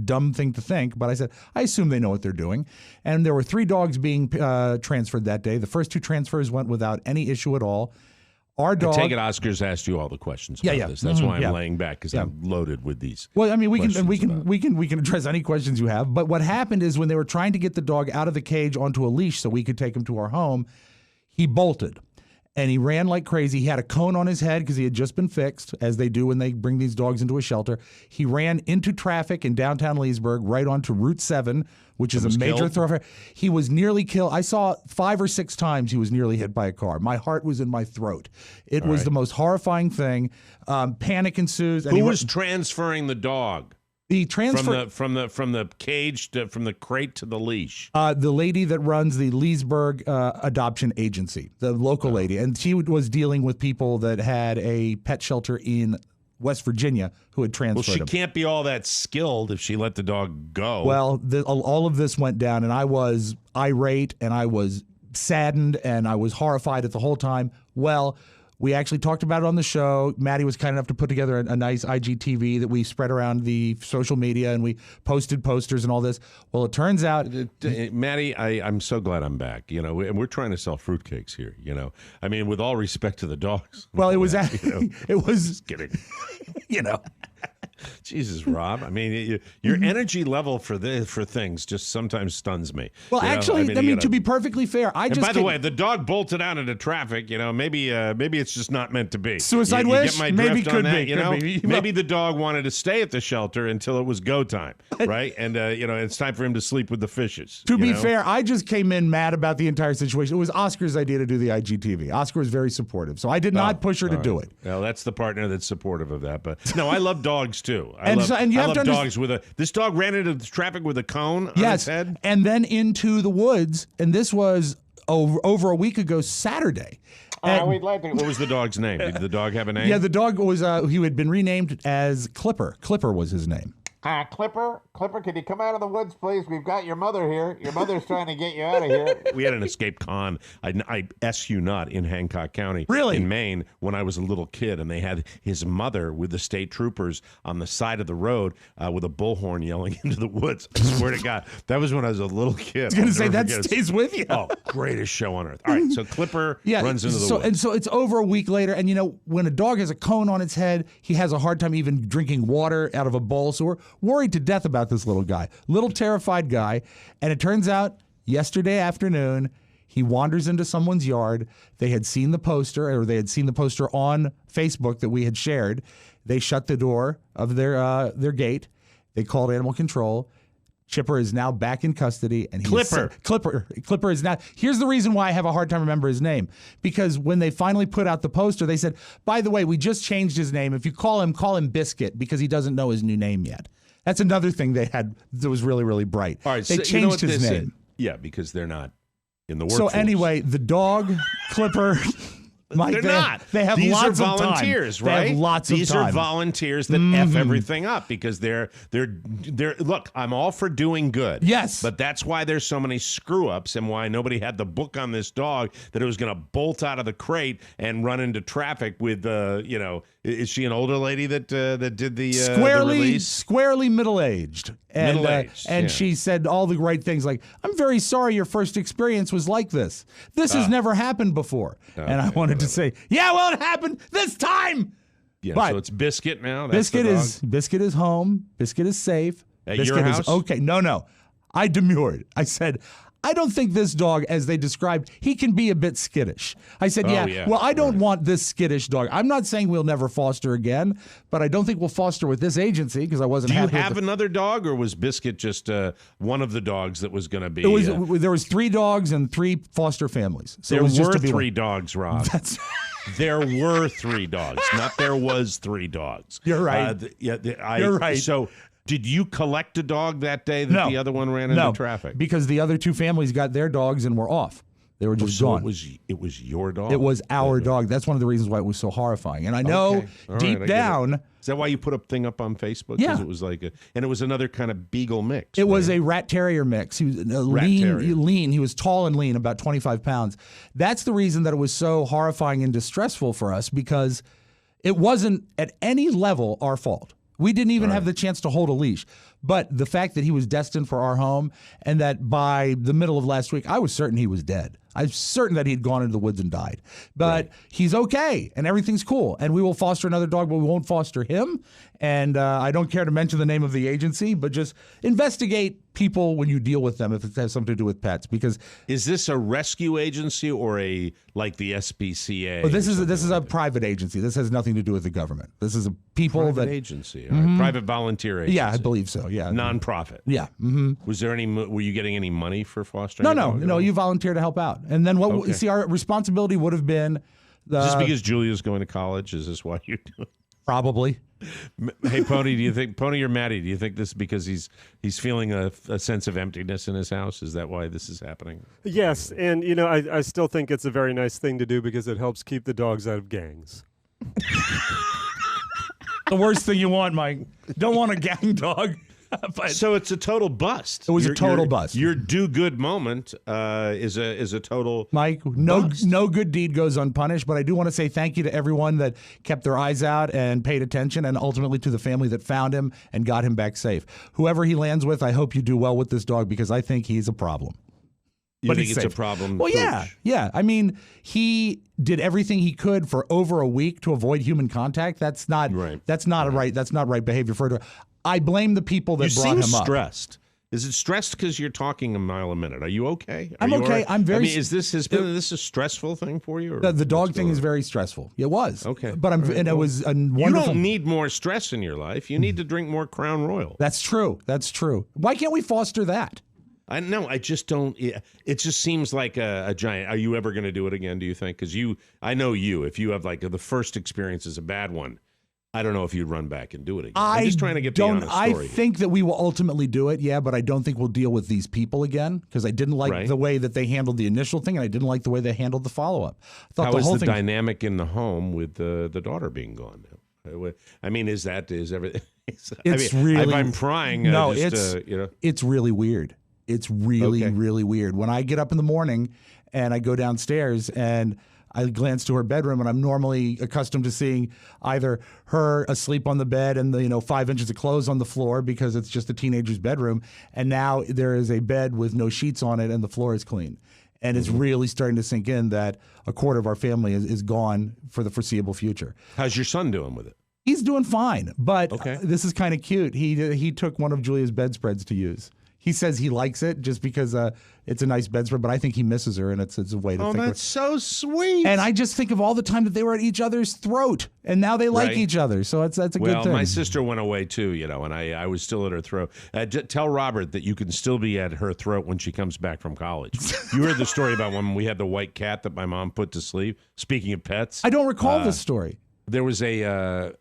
dumb thing to think. But I said, I assume they know what they're doing. And there were 3 dogs being transferred that day. The first 2 transfers went without any issue at all. Our dog. I take it Oscar's asked you all the questions about this. That's why I'm laying back, because I'm loaded with these. Well, I mean, we can address any questions you have. But what happened is when they were trying to get the dog out of the cage onto a leash so we could take him to our home, he bolted. and he ran like crazy. He had a cone on his head because he had just been fixed, as they do when they bring these dogs into a shelter. He ran into traffic in downtown Leesburg, right onto Route 7, which is a major thoroughfare. He was nearly killed. I saw 5 or 6 times he was nearly hit by a car. My heart was in my throat. It was the most horrifying thing. Panic ensues. Who was transferring the dog? The transfer from the cage from the crate to the leash. The lady that runs the Leesburg adoption agency, the local lady, and she was dealing with people that had a pet shelter in West Virginia who had transferred Well, she him. can't be all that skilled if she let the dog go. Well, all of this went down, and I was irate, and I was saddened, and I was horrified at the whole time. Well, we actually talked about it on the show. Maddie was kind enough to put together a nice IGTV that we spread around the social media, and we posted posters and all this. Well, it turns out, Maddie, I'm so glad I'm back. You know, and we're trying to sell fruitcakes here. You know, I mean, with all respect to the dogs. Well, it was it was just kidding. You know. Jesus, Rob. I mean, your energy level for things just sometimes stuns me. Well, actually, to be perfectly fair, by the way, the dog bolted out into traffic. You know, maybe it's just not meant to be. Suicide wish? Get my Maybe drift could on that, be. you know? Could be. Maybe the dog wanted to stay at the shelter until it was go time, right? And it's time for him to sleep with the fishes. To be fair, I just came in mad about the entire situation. It was Oscar's idea to do the IGTV. Oscar was very supportive, so I did not push her to do it. Well, that's the partner that's supportive of that. But no, I love dogs too. I love dogs with this dog ran into the traffic with a cone on its head. And then into the woods, and this was over a week ago Saturday. What was the dog's name? Did the dog have a name? Yeah, the dog was he had been renamed as Clipper. Clipper was his name. Clipper, can you come out of the woods, please? We've got your mother here. Your mother's trying to get you out of here. We had an escape con, I S you not, in Hancock County, really, in Maine, when I was a little kid, and they had his mother with the state troopers on the side of the road with a bullhorn yelling into the woods. I swear to God, that was when I was a little kid. I was going to say that stays with you. Oh, greatest show on earth. All right, so Clipper runs into the woods. And so it's over a week later, and when a dog has a cone on its head, he has a hard time even drinking water out of a bowl. So we're worried to death about this little guy, little terrified guy. And it turns out yesterday afternoon, he wanders into someone's yard. They had seen the poster, on Facebook that we had shared. They shut the door of their gate. They called animal control. Chipper is now back in custody, and Clipper is now. Here's the reason why I have a hard time remembering his name, because when they finally put out the poster, they said, "By the way, we just changed his name. If you call him Biscuit, because he doesn't know his new name yet." That's another thing they had that was really, really bright. All right, they changed his name. Yeah, because they're not in the workforce. So anyway, the dog, Clipper. Mike, they're not. They have These lots are of volunteers, time. right? They have lots of These time. are volunteers that F everything up because they're look, I'm all for doing good. Yes. But that's why there's so many screw ups and why nobody had the book on this dog that it was going to bolt out of the crate and run into traffic with is she an older lady that did the release? Squarely middle-aged. Middle-aged. And she said all the right things like, "I'm very sorry your first experience was like this. This has never happened before." And I wanted to say, "Yeah, well, it happened this time." Yeah, but so it's Biscuit now. That's Biscuit is home. Biscuit is safe. At Biscuit your house? is okay. No. I demurred. I said, "I don't think this dog, as they described, he can be a bit skittish." I said, well, I don't want this skittish dog. I'm not saying we'll never foster again, but I don't think we'll foster with this agency because I wasn't happy. Do you have another dog, or was Biscuit just one of the dogs that was going to be? There was 3 dogs and 3 foster families. So there it was were just 3 dogs, Rob. There were 3 dogs, not there was 3 dogs. You're right. You're right. So did you collect a dog that day that the other one ran into traffic? Because the other 2 families got their dogs and were off. They were just gone. It was your dog? It was our dog. That's one of the reasons why it was so horrifying. And I know deep down. Is that why you put a thing up on Facebook? Yeah. It was and it was another kind of beagle mix. It was a rat terrier mix. He was lean. He was tall and lean, about 25 pounds. That's the reason that it was so horrifying and distressful for us, because it wasn't at any level our fault. We didn't even have the chance to hold a leash. But the fact that he was destined for our home and that by the middle of last week, I was certain he was dead. I'm certain that he'd gone into the woods and died. But he's okay, and everything's cool. And we will foster another dog, but we won't foster him. And I don't care to mention the name of the agency, but just investigate people when you deal with them if it has something to do with pets. Because is this a rescue agency or like the SPCA? Oh, this is a private agency. This has nothing to do with the government. This is a private agency, private volunteer agency. Yeah, I believe so. Yeah, nonprofit. Yeah. Was there any? Were you getting any money for fostering? No. You volunteer to help out, and then see, our responsibility would have been. Just because Julia's going to college, is this why you're doing? Probably. Hey, Pony, do you think Pony or Maddie? Do you think this is because he's feeling a sense of emptiness in his house? Is that why this is happening? Yes, and I still think it's a very nice thing to do because it helps keep the dogs out of gangs. The worst thing you want, Mike. Don't want a gang dog. But so it's a total bust. It was a total bust. Your do-good moment is a total Mike, no good deed goes unpunished, but I do want to say thank you to everyone that kept their eyes out and paid attention, and ultimately to the family that found him and got him back safe. Whoever he lands with, I hope you do well with this dog because I think he's a problem. You think it's a problem? Well, yeah. I mean, he did everything he could for over a week to avoid human contact. That's not right. That's not right behavior for a dog. I blame the people that brought him up. You seem stressed. Is it stressed because you're talking a mile a minute? Are you okay? I'm okay. Right? I'm very. I mean, is this a stressful thing for you? Or the dog thing is very stressful. It was. Okay. But it was a wonderful. You don't need more stress in your life. You need to drink more Crown Royal. That's true. Why can't we foster that? I just don't. It just seems like a giant. Are you ever going to do it again? Do you think? Because I know you. If you have like the first experience is a bad one, I don't know if you'd run back and do it again. I'm just trying to get the honest story. I think that we will ultimately do it, yeah, but I don't think we'll deal with these people again because I didn't like the way that they handled the initial thing, and I didn't like the way they handled the follow-up. How is the dynamic in the home with the daughter being gone now? I mean, is everything? I'm prying. No, it's really weird. It's really weird. When I get up in the morning and I go downstairs and I glance to her bedroom, and I'm normally accustomed to seeing either her asleep on the bed and 5 inches of clothes on the floor because it's just a teenager's bedroom, and now there is a bed with no sheets on it and the floor is clean. And it's really starting to sink in that a quarter of our family is gone for the foreseeable future. How's your son doing with it? He's doing fine, but this is kind of cute. He took one of Julia's bedspreads to use. He says he likes it just because it's a nice bedspread, but I think he misses her, and it's a way to think. Oh, that's so sweet. And I just think of all the time that they were at each other's throat, and now they like each other. So that's a good thing. Well, my sister went away too, and I was still at her throat. Tell Robert that you can still be at her throat when she comes back from college. You heard the story about when we had the white cat that my mom put to sleep. Speaking of pets, I don't recall this story. There was a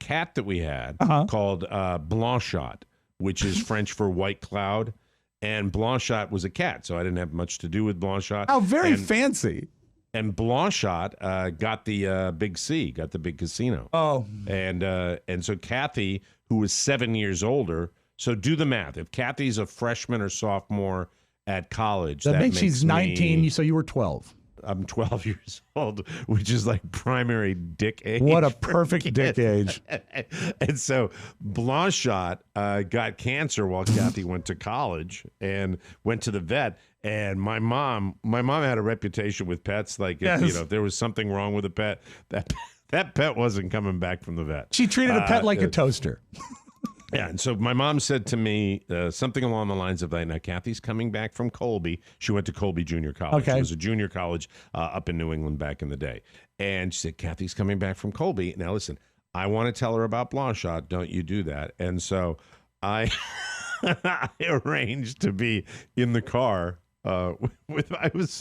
cat that we had called Blanchot, which is French for white cloud, and Blanchot was a cat, so I didn't have much to do with Blanchot. How very fancy. And Blanchot got the big C, got the big casino. Oh. And so Kathy, who was 7 years older, so do the math. If Kathy's a freshman or sophomore at college, that makes she's 19, so you were 12. I'm 12 years old, which is like primary dick age. What a perfect dick age. And so Blanchot got cancer while Kathy went to college and went to the vet. And my mom had a reputation with pets. Like, if there was something wrong with a pet, that pet wasn't coming back from the vet. She treated a pet like a toaster. Yeah, and so my mom said to me something along the lines of, now, Kathy's coming back from Colby. She went to Colby Junior College. Okay. It was a junior college up in New England back in the day. And she said, Kathy's coming back from Colby. Now, listen, I want to tell her about Blanchot. Don't you do that. And so I arranged to be in the car this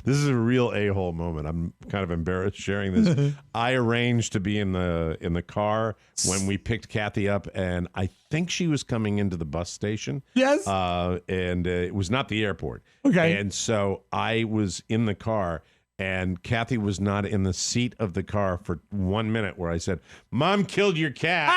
is a real a-hole moment. I'm kind of embarrassed sharing this. I arranged to be in the car when we picked Kathy up, and I think she was coming into the bus station. Yes. And it was not the airport. Okay. And so I was in the car, and Kathy was not in the seat of the car for 1 minute, where I said, "Mom killed your cat."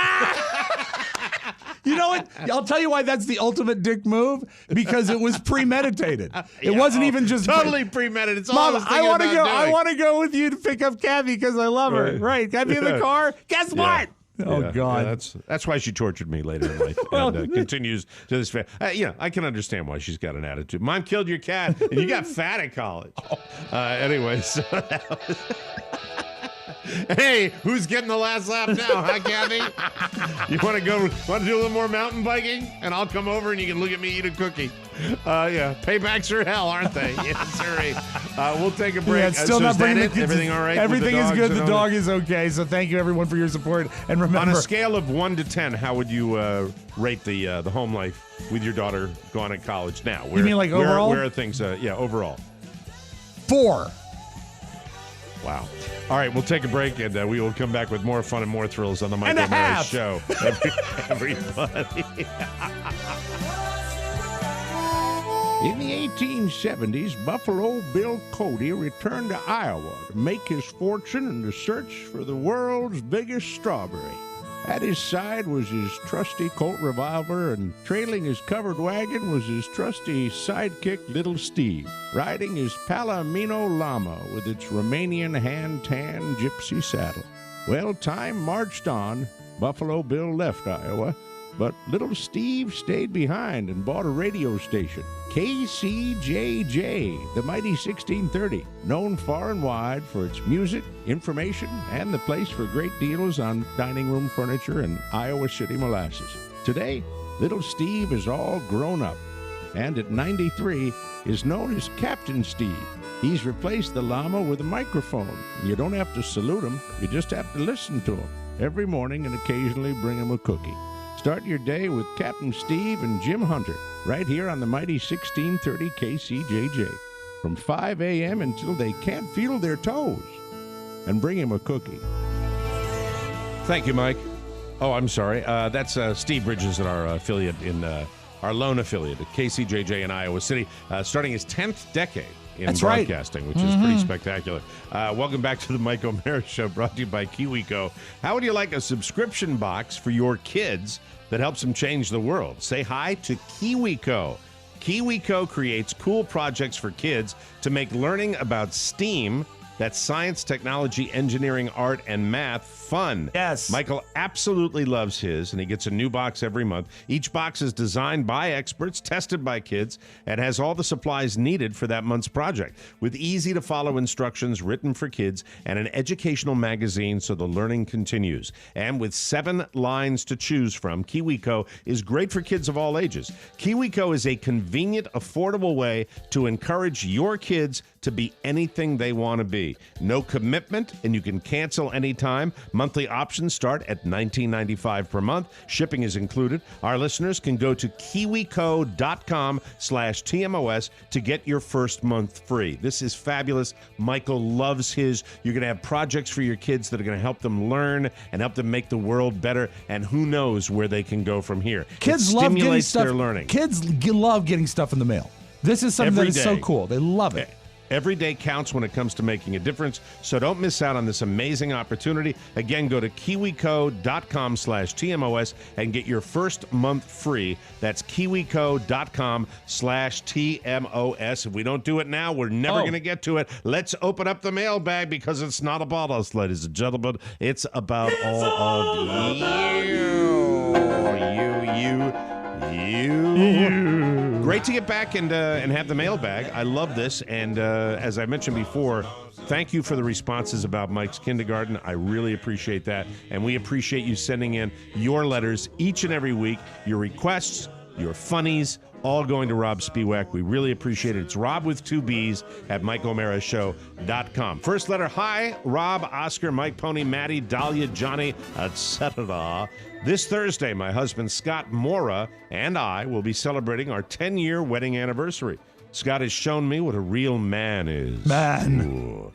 You know what? I'll tell you why that's the ultimate dick move, because it was premeditated. It wasn't even just totally premeditated. It's Mom, all I want to go. I want to go with you to pick up Kathy because I love her. Right? Got me in the car. Guess what? Oh, God. That's why she tortured me later in life. And continues to this. I can understand why she's got an attitude. Mom killed your cat, and you got fat at college. Anyway, so that was... Hey, who's getting the last laugh now, huh, Kathy? You want to do a little more mountain biking? And I'll come over and you can look at me eat a cookie. Paybacks are hell, aren't they? Yes, sir. We'll take a break. Yeah, still not bringing the kids. Everything all right? Everything is good. The dog is okay. So thank you, everyone, for your support. And remember, on a scale of 1 to 10, how would you rate the home life with your daughter gone at college now? You mean like overall? Where are things? Overall. 4. Wow. All right, we'll take a break, and we will come back with more fun and more thrills on the Michael Mara Show. Everybody. In the 1870s, Buffalo Bill Cody returned to Iowa to make his fortune in the search for the world's biggest strawberry. At his side was his trusty Colt revolver, and trailing his covered wagon was his trusty sidekick, Little Steve, riding his Palomino llama with its Romanian hand-tan gypsy saddle. Well, time marched on. Buffalo Bill left Iowa, but Little Steve stayed behind and bought a radio station, KCJJ, the mighty 1630, known far and wide for its music, information, and the place for great deals on dining room furniture and Iowa City molasses. Today, Little Steve is all grown up, and at 93 is known as Captain Steve. He's replaced the llama with a microphone. You don't have to salute him, you just have to listen to him every morning and occasionally bring him a cookie. Start your day with Captain Steve and Jim Hunter, right here on the mighty 1630 KCJJ, from 5 a.m. until they can't feel their toes. And bring him a cookie. Thank you, Mike. Oh, I'm sorry. That's Steve Bridges at our affiliate in our lone affiliate at KCJJ in Iowa City, starting his 10th decade in broadcasting, which is pretty spectacular. Welcome back to the Mike O'Mara Show, brought to you by Kiwi Co. How would you like a subscription box for your kids that helps them change the world? Say hi to Kiwi Co. Kiwi Co creates cool projects for kids to make learning about STEAM, that's science, technology, engineering, art, and math, fun. Yes. Michael absolutely loves his, and he gets a new box every month. Each box is designed by experts, tested by kids, and has all the supplies needed for that month's project, with easy-to-follow instructions written for kids and an educational magazine so the learning continues. And with 7 lines to choose from, Kiwi Co is great for kids of all ages. Kiwi Co is a convenient, affordable way to encourage your kids to be anything they want to be. No commitment, and you can cancel anytime. Monthly options start at $19.95 per month. Shipping is included. Our listeners can go to kiwico.com/TMOS to get your first month free. This is fabulous. Michael loves his. You're going to have projects for your kids that are going to help them learn and help them make the world better, and who knows where they can go from here. Kids love getting stuff. Their learning. Kids love getting stuff in the mail. This is something that is so cool. They love it. Every day counts when it comes to making a difference, so don't miss out on this amazing opportunity. Again, go to kiwico.com/TMOS and get your first month free. That's kiwico.com/TMOS. If we don't do it now, we're never going to get to it. Let's open up the mailbag because it's not about us, ladies and gentlemen. It's about all of you. Great to get back and have the mailbag. I love this, and as I mentioned before, thank you for the responses about Mike's kindergarten. I really appreciate that, and we appreciate you sending in your letters each and every week, your requests, your funnies, all going to Rob Spiewak. We really appreciate it. It's Rob with 2 B's at MikeO'MaraShow.com. First letter, hi, Rob, Oscar, Mike, Pony, Maddie, Dahlia, Johnny, etc. This Thursday, my husband Scott Mora and I will be celebrating our 10-year wedding anniversary. Scott has shown me what a real man is. Ooh.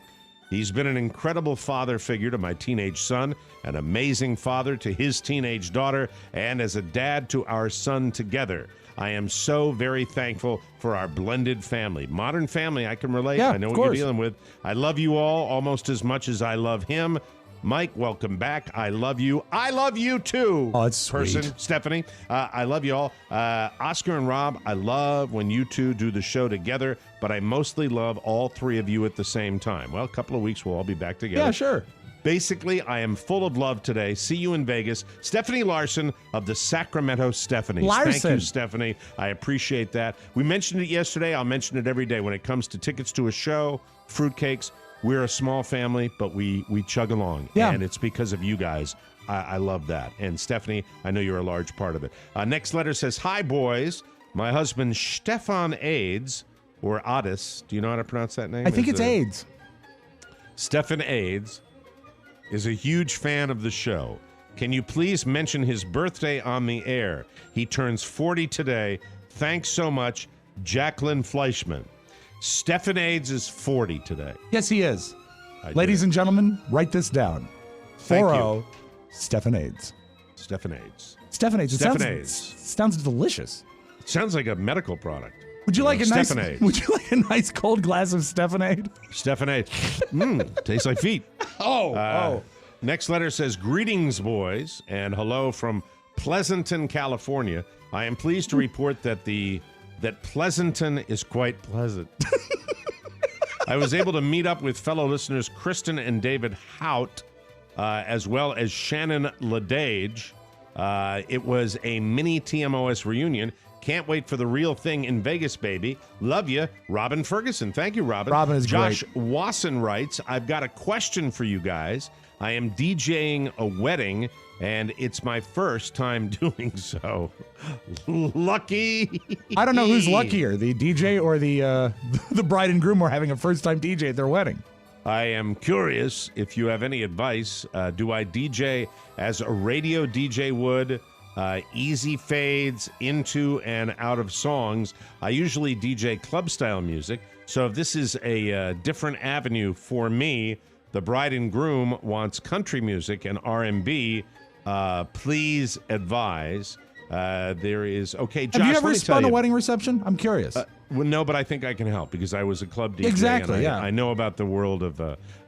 He's been an incredible father figure to my teenage son, an amazing father to his teenage daughter, and as a dad to our son together. I am so very thankful for our blended family. Modern family, I can relate. Yeah, I know what you're dealing with. I love you all almost as much as I love him. Mike, welcome back. I love you. I love you too. Oh, it's sweet. Stephanie, I love you all. Oscar and Rob, I love when you two do the show together, but I mostly love all 3 of you at the same time. Well, a couple of weeks we'll all be back together. Yeah, sure. Basically, I am full of love today. See you in Vegas. Stephanie Larson of the Sacramento Stephanies. Larson. Thank you, Stephanie. I appreciate that. We mentioned it yesterday. I'll mention it every day. When it comes to tickets to a show, fruitcakes, we're a small family, but we chug along. Yeah. And it's because of you guys. I love that. And Stephanie, I know you're a large part of it. Next letter says, hi, boys. My husband, Stefan Aids, or Adis. Do you know how to pronounce that name? I think it's AIDS. Stefan Aids is a huge fan of the show. Can you please mention his birthday on the air? He turns 40 today. Thanks so much, Jacqueline Fleischman. Stefan Aids is 40 today. Yes, he is. Ladies and gentlemen, write this down. Thank 40 Stefan Aids. Stefan Aids. Stefan Aids. It Stefan sounds, Aids. sounds delicious. It sounds like a medical product. Would you like a nice? Stefan Aids. Would you like a nice cold glass of Stefan Aid? Stefan Aids. Tastes like feet. Next letter says, greetings, boys, and hello from Pleasanton, California. I am pleased to report that Pleasanton is quite pleasant. I was able to meet up with fellow listeners Kristen and David Hout, as well as Shannon Ledage. It was a mini TMOS reunion. Can't wait for the real thing in Vegas, baby. Love you, Robin Ferguson. Thank you, Robin. Robin is Josh great. Wasson writes, I've got a question for you guys. I am DJing a wedding, and it's my first time doing so. Lucky. I don't know who's luckier, the DJ or the bride and groom are having a first-time DJ at their wedding. I am curious if you have any advice. Do I DJ as a radio DJ would? Easy fades into and out of songs. I usually DJ club-style music, so if this is a different avenue for me, the bride and groom wants country music and R&B, please advise. There is... Okay, Josh, have you ever let me tell spun a you, wedding reception? I'm curious. well, no, but I think I can help because I was a club DJ. Exactly, and yeah. I know about the world of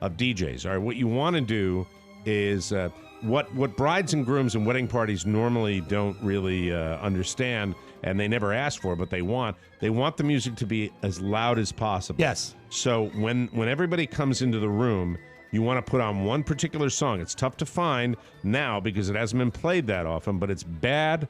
DJs. All right, what you want to do is what brides and grooms and wedding parties normally don't really understand, and they never ask for, but they want the music to be as loud as possible. Yes. So when everybody comes into the room, you want to put on one particular song. It's tough to find now because it hasn't been played that often, but it's Bad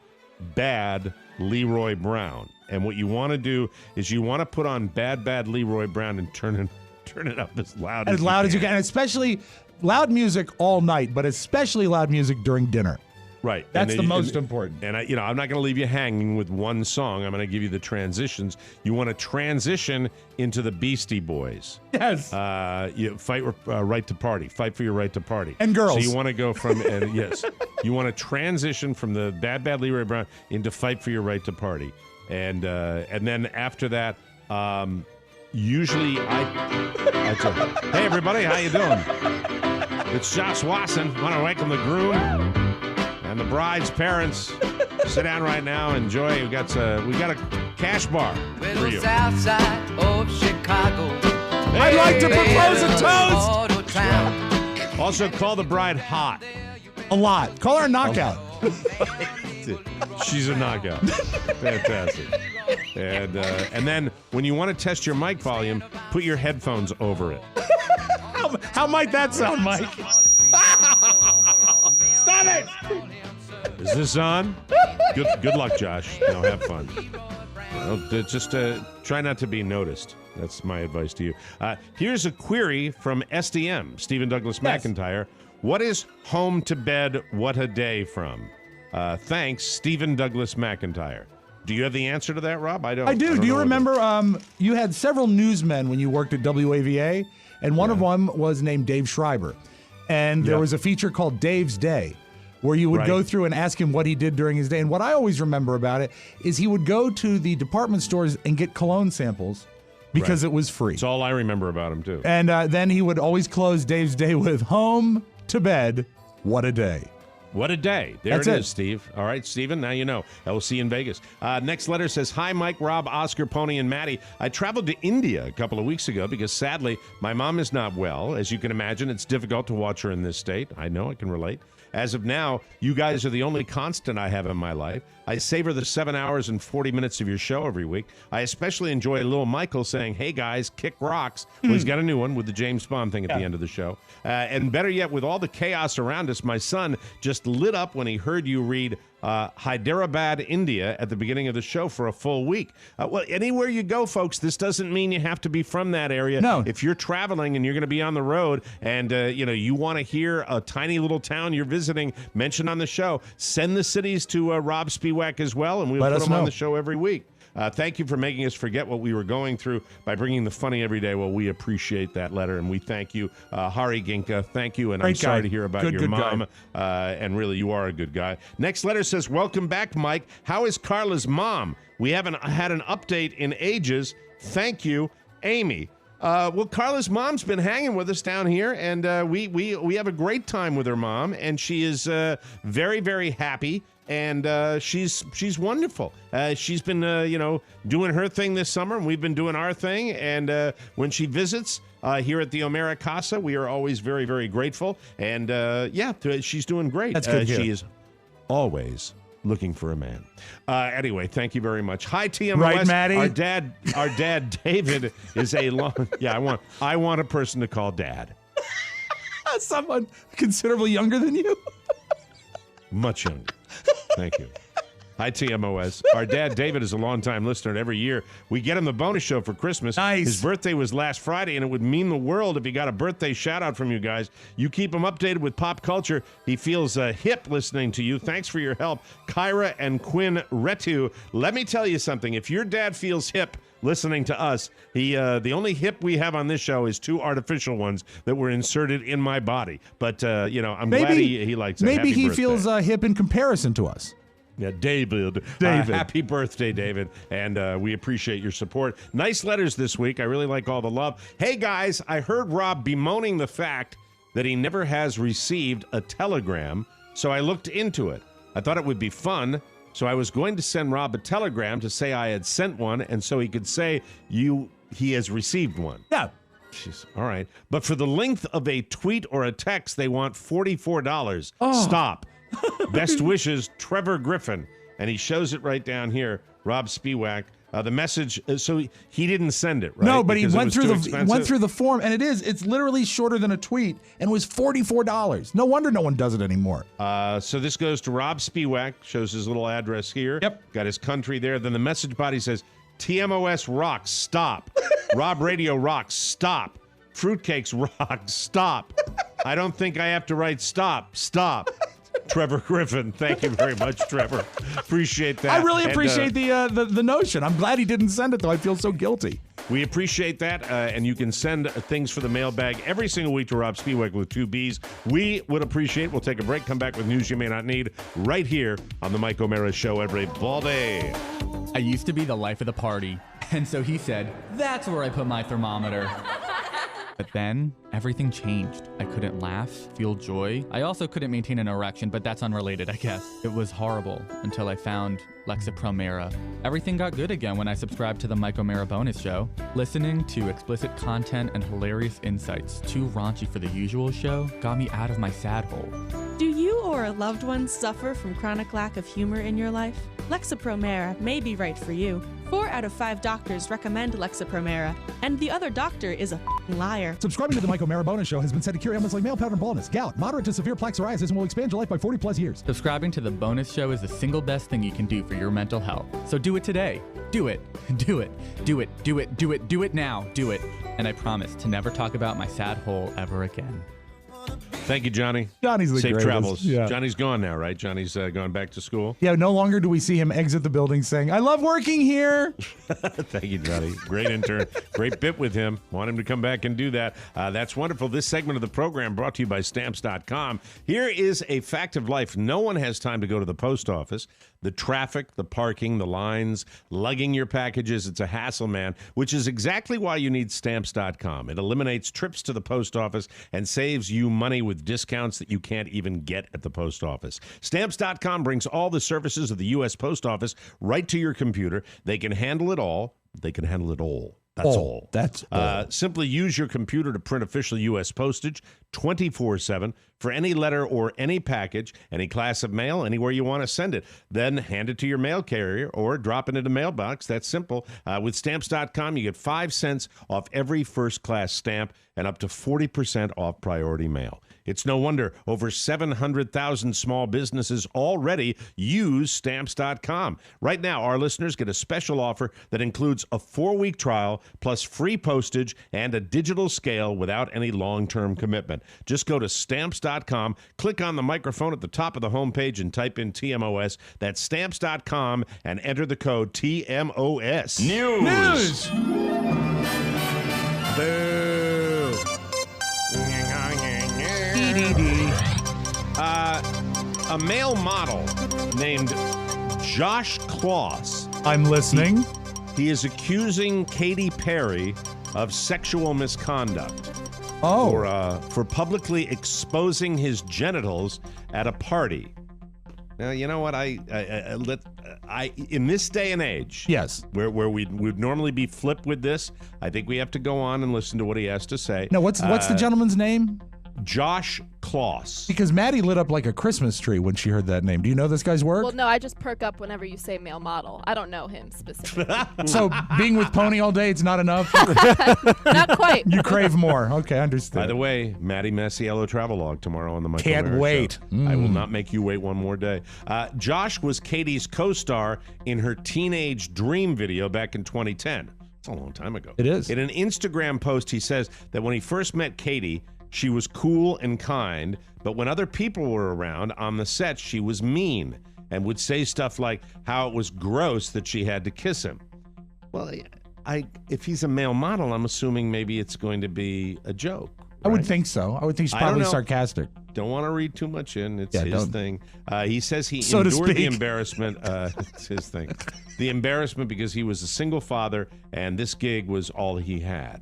Leroy Brown. And what you want to do is you want to put on Bad Leroy Brown and turn it up as loud as you can, and especially loud music all night, but especially loud music during dinner. Right. That's the most important. And I'm not going to leave you hanging with one song. I'm going to give you the transitions. You want to transition into the Beastie Boys. Yes. You fight right to party. Fight for your right to party. And girls. So you want to go from yes. You want to transition from the Bad Leroy Brown into Fight for Your Right to Party. And then after that, usually I tell, hey everybody, how you doing? It's Josh Wasson. Want to welcome the groom and the bride's parents. Sit down right now. Enjoy. We got a cash bar for you. South side of Chicago. I'd like to propose a toast. Also, call the bride hot. A lot. Call her a knockout. She's a knockout. Fantastic. And then when you want to test your mic volume, put your headphones over it. How might that sound, Mike? Stop it! Is this on? Good luck, Josh. No, have fun. Just try not to be noticed. That's my advice to you. Here's a query from SDM, Stephen Douglas McIntyre. What is Home to Bed What a Day from? Thanks, Stephen Douglas McIntyre. Do you have the answer to that, Rob? I do. Do you remember you had several newsmen when you worked at WAVA, and one of them was named Dave Schreiber. And there was a feature called Dave's Day, where you would go through and ask him what he did during his day. And what I always remember about it is he would go to the department stores and get cologne samples because it was free. That's all I remember about him, too. And then he would always close Dave's Day with Home to Bed, What a Day. What a day. That's it is, Steve. All right, Steven, now you know. I will see you in Vegas. Next letter says, Hi, Mike, Rob, Oscar, Pony, and Maddie. I traveled to India a couple of weeks ago because, sadly, my mom is not well. As you can imagine, it's difficult to watch her in this state. I know, I can relate. As of now, you guys are the only constant I have in my life. I savor the 7 hours and 40 minutes of your show every week. I especially enjoy little Michael saying, hey, guys, kick rocks. Well, he's got a new one with the James Bond thing at the end of the show. And better yet, with all the chaos around us, my son just lit up when he heard you read Hyderabad, India at the beginning of the show for a full week. Well, anywhere you go, folks, this doesn't mean you have to be from that area. No. If you're traveling and you're going to be on the road and, you want to hear a tiny little town you're visiting mentioned on the show, send the cities to Rob Spiewak as well, and we'll put them on the show every week. Thank you for making us forget what we were going through by bringing the funny every day. Well, we appreciate that letter, and we thank you. Hari Ginka, thank you, and I'm sorry to hear about your mom. And really, you are a good guy. Next letter says, welcome back, Mike. How is Carla's mom? We haven't had an update in ages. Thank you, Amy. Well, Carla's mom's been hanging with us down here, and we have a great time with her mom, and she is very, very happy. And she's wonderful. She's been, doing her thing this summer, and we've been doing our thing. And when she visits here at the O'Mara Casa, we are always very, very grateful. And, she's doing great. That's good. She is always looking for a man. Anyway, thank you very much. Hi, TMOS. Right, Maddie? Our dad, David, is a long... Yeah, I want a person to call Dad. Someone considerably younger than you? Much younger. Thank you. Hi, TMOS. Our dad, David, is a longtime listener, and every year we get him the bonus show for Christmas. Nice. His birthday was last Friday, and it would mean the world if he got a birthday shout-out from you guys. You keep him updated with pop culture. He feels hip listening to you. Thanks for your help. Kyra and Quinn Retu. Let me tell you something. If your dad feels hip listening to us, the only hip we have on this show is 2 artificial ones that were inserted in my body. But, I'm glad he likes it. Maybe Happy he birthday. feels hip in comparison to us. Yeah, David. Happy birthday, David. And we appreciate your support. Nice letters this week. I really like all the love. Hey, guys, I heard Rob bemoaning the fact that he never has received a telegram, so I looked into it. I thought it would be fun, so I was going to send Rob a telegram to say I had sent one, and so he could say he has received one. Yeah. Jeez. All right. But for the length of a tweet or a text, they want $44. Oh. Stop. Best wishes, Trevor Griffin. And he shows it right down here, Rob Spiewak. The message, so he didn't send it, right? No, but he went through the form, and it's literally shorter than a tweet, and was $44. No wonder no one does it anymore. So this goes to Rob Spiewak, shows his little address here. Yep. Got his country there. Then the message body says, TMOS rocks, stop. Rob Radio rocks, stop. Fruitcakes rocks, stop. I don't think I have to write stop. Trevor Griffin. Thank you very much, Trevor. Appreciate that. I really appreciate the notion. I'm glad he didn't send it, though. I feel so guilty. We appreciate that, and you can send things for the mailbag every single week to Rob Spiewak with 2 Bs. We would appreciate it. We'll take a break, come back with news you may not need right here on the Mike O'Mara Show every ball day. I used to be the life of the party, and so he said, that's where I put my thermometer. But then, everything changed. I couldn't laugh, feel joy. I also couldn't maintain an erection, but that's unrelated, I guess. It was horrible until I found Lexapro. Everything got good again when I subscribed to the Mike O'Mara bonus show. Listening to explicit content and hilarious insights, too raunchy for the usual show, got me out of my sad hole. Do you or a loved one suffer from chronic lack of humor in your life? Lexapro may be right for you. 4 out of 5 doctors recommend Lexapro, and the other doctor is a liar. Subscribing to the Mike O'Mara bonus show has been said to cure ailments like male pattern baldness, gout, moderate to severe plaque psoriasis, and will expand your life by 40 plus years. Subscribing to the bonus show is the single best thing you can do for your mental health. So do it today. Do it. Do it. Do it. Do it. Do it. Do it now. Do it. And I promise to never talk about my sad hole ever again. Thank you, Johnny. Johnny's the Safe greatest. travels. Yeah. Johnny's gone now, right? Johnny's gone back to school. Yeah, no longer do we see him exit the building saying, I love working here. Thank you, Johnny. Great intern. Great bit with him. Want him to come back and do that. That's wonderful. This segment of the program brought to you by Stamps.com. Here is a fact of life. No one has time to go to the post office. The traffic, the parking, the lines, lugging your packages, it's a hassle, man, which is exactly why you need Stamps.com. It eliminates trips to the post office and saves you money with with discounts that you can't even get at the post office. Stamps.com brings all the services of the U.S. Post Office right to your computer. They can handle it all. They can handle it all. That's all. That's all. Simply use your computer to print official U.S. postage 24/7 for any letter or any package, any class of mail, anywhere you want to send it. Then hand it to your mail carrier or drop it in a mailbox. That's simple. With Stamps.com, you get 5 cents off every first-class stamp and up to 40% off priority mail. It's no wonder over 700,000 small businesses already use Stamps.com. Right now, our listeners get a special offer that includes a 4-week trial plus free postage and a digital scale without any long-term commitment. Just go to Stamps.com, click on the microphone at the top of the homepage and type in TMOS. That's Stamps.com and enter the code TMOS. News. Boo. A male model named Josh Kloss. I'm listening. He is accusing Katy Perry of sexual misconduct. For publicly exposing his genitals at a party. Now, you know what? In this day and age, yes, where we'd normally be flipped with this, I think we have to go on and listen to what he has to say. No, what's the gentleman's name? Josh Kloss. Because Maddie lit up like a Christmas tree when she heard that name. Do you know this guy's work? Well, no, I just perk up whenever you say male model. I don't know him specifically. So being with Pony all day, it's not enough? Not quite. You crave more. Okay, understood. By the way, Maddie Masiello Travelogue tomorrow on the Michael Can't Mara wait. Show. I will not make you wait one more day. Josh was Katy's co-star in her Teenage Dream video back in 2010. It's a long time ago. It is. In an Instagram post, he says that when he first met Katy, she was cool and kind, but when other people were around on the set, she was mean and would say stuff like how it was gross that she had to kiss him. Well, if he's a male model, I'm assuming maybe it's going to be a joke. I would think so. I would think she's probably sarcastic. Don't want to read too much in. It's his thing. He says he so endured the embarrassment. It's his thing. The embarrassment because he was a single father and this gig was all he had.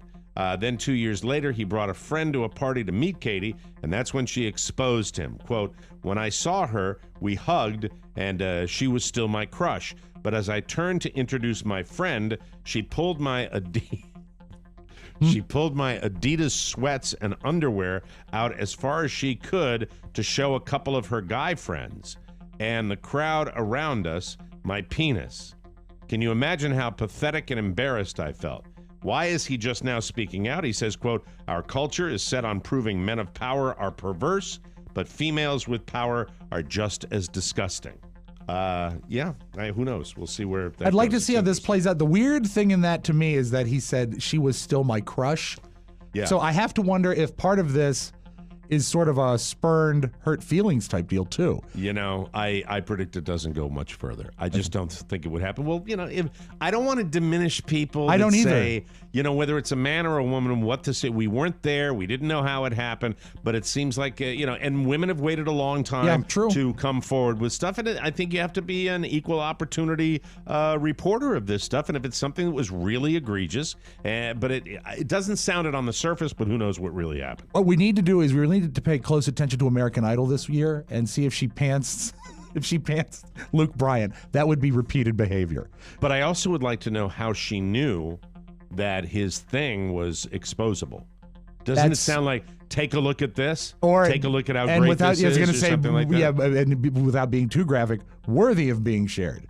Then 2 years later, he brought a friend to a party to meet Katy, and that's when she exposed him. Quote, "When I saw her, we hugged, and she was still my crush. But as I turned to introduce my friend, she pulled my Adidas sweats and underwear out as far as she could to show a couple of her guy friends, and the crowd around us, my penis. Can you imagine how pathetic and embarrassed I felt? Why is he just now speaking out?" He says, quote, "Our culture is set on proving men of power are perverse, but females with power are just as disgusting." Who knows? We'll see where that I'd like to goes. see how this plays out. The weird thing in that to me is that he said she was still my crush. Yeah. So I have to wonder if part of this is sort of a spurned hurt feelings type deal too. You know, I predict it doesn't go much further. I just don't think it would happen. Well, you know, I don't want to diminish people. I don't either. Say, you know, whether it's a man or a woman, what to say. We weren't there. We didn't know how it happened. But it seems like, and women have waited a long time to come forward with stuff. And I think you have to be an equal opportunity reporter of this stuff. And if it's something that was really egregious, but it doesn't sound it on the surface, but who knows what really happened. What we need to do is we really need to pay close attention to American Idol this year and see if she pants Luke Bryan. That would be repeated behavior. But I also would like to know how she knew that his thing was exposable. Doesn't it sound like, take a look at this, or take a look at how great this is, or something like that? Yeah, and without being too graphic, worthy of being shared.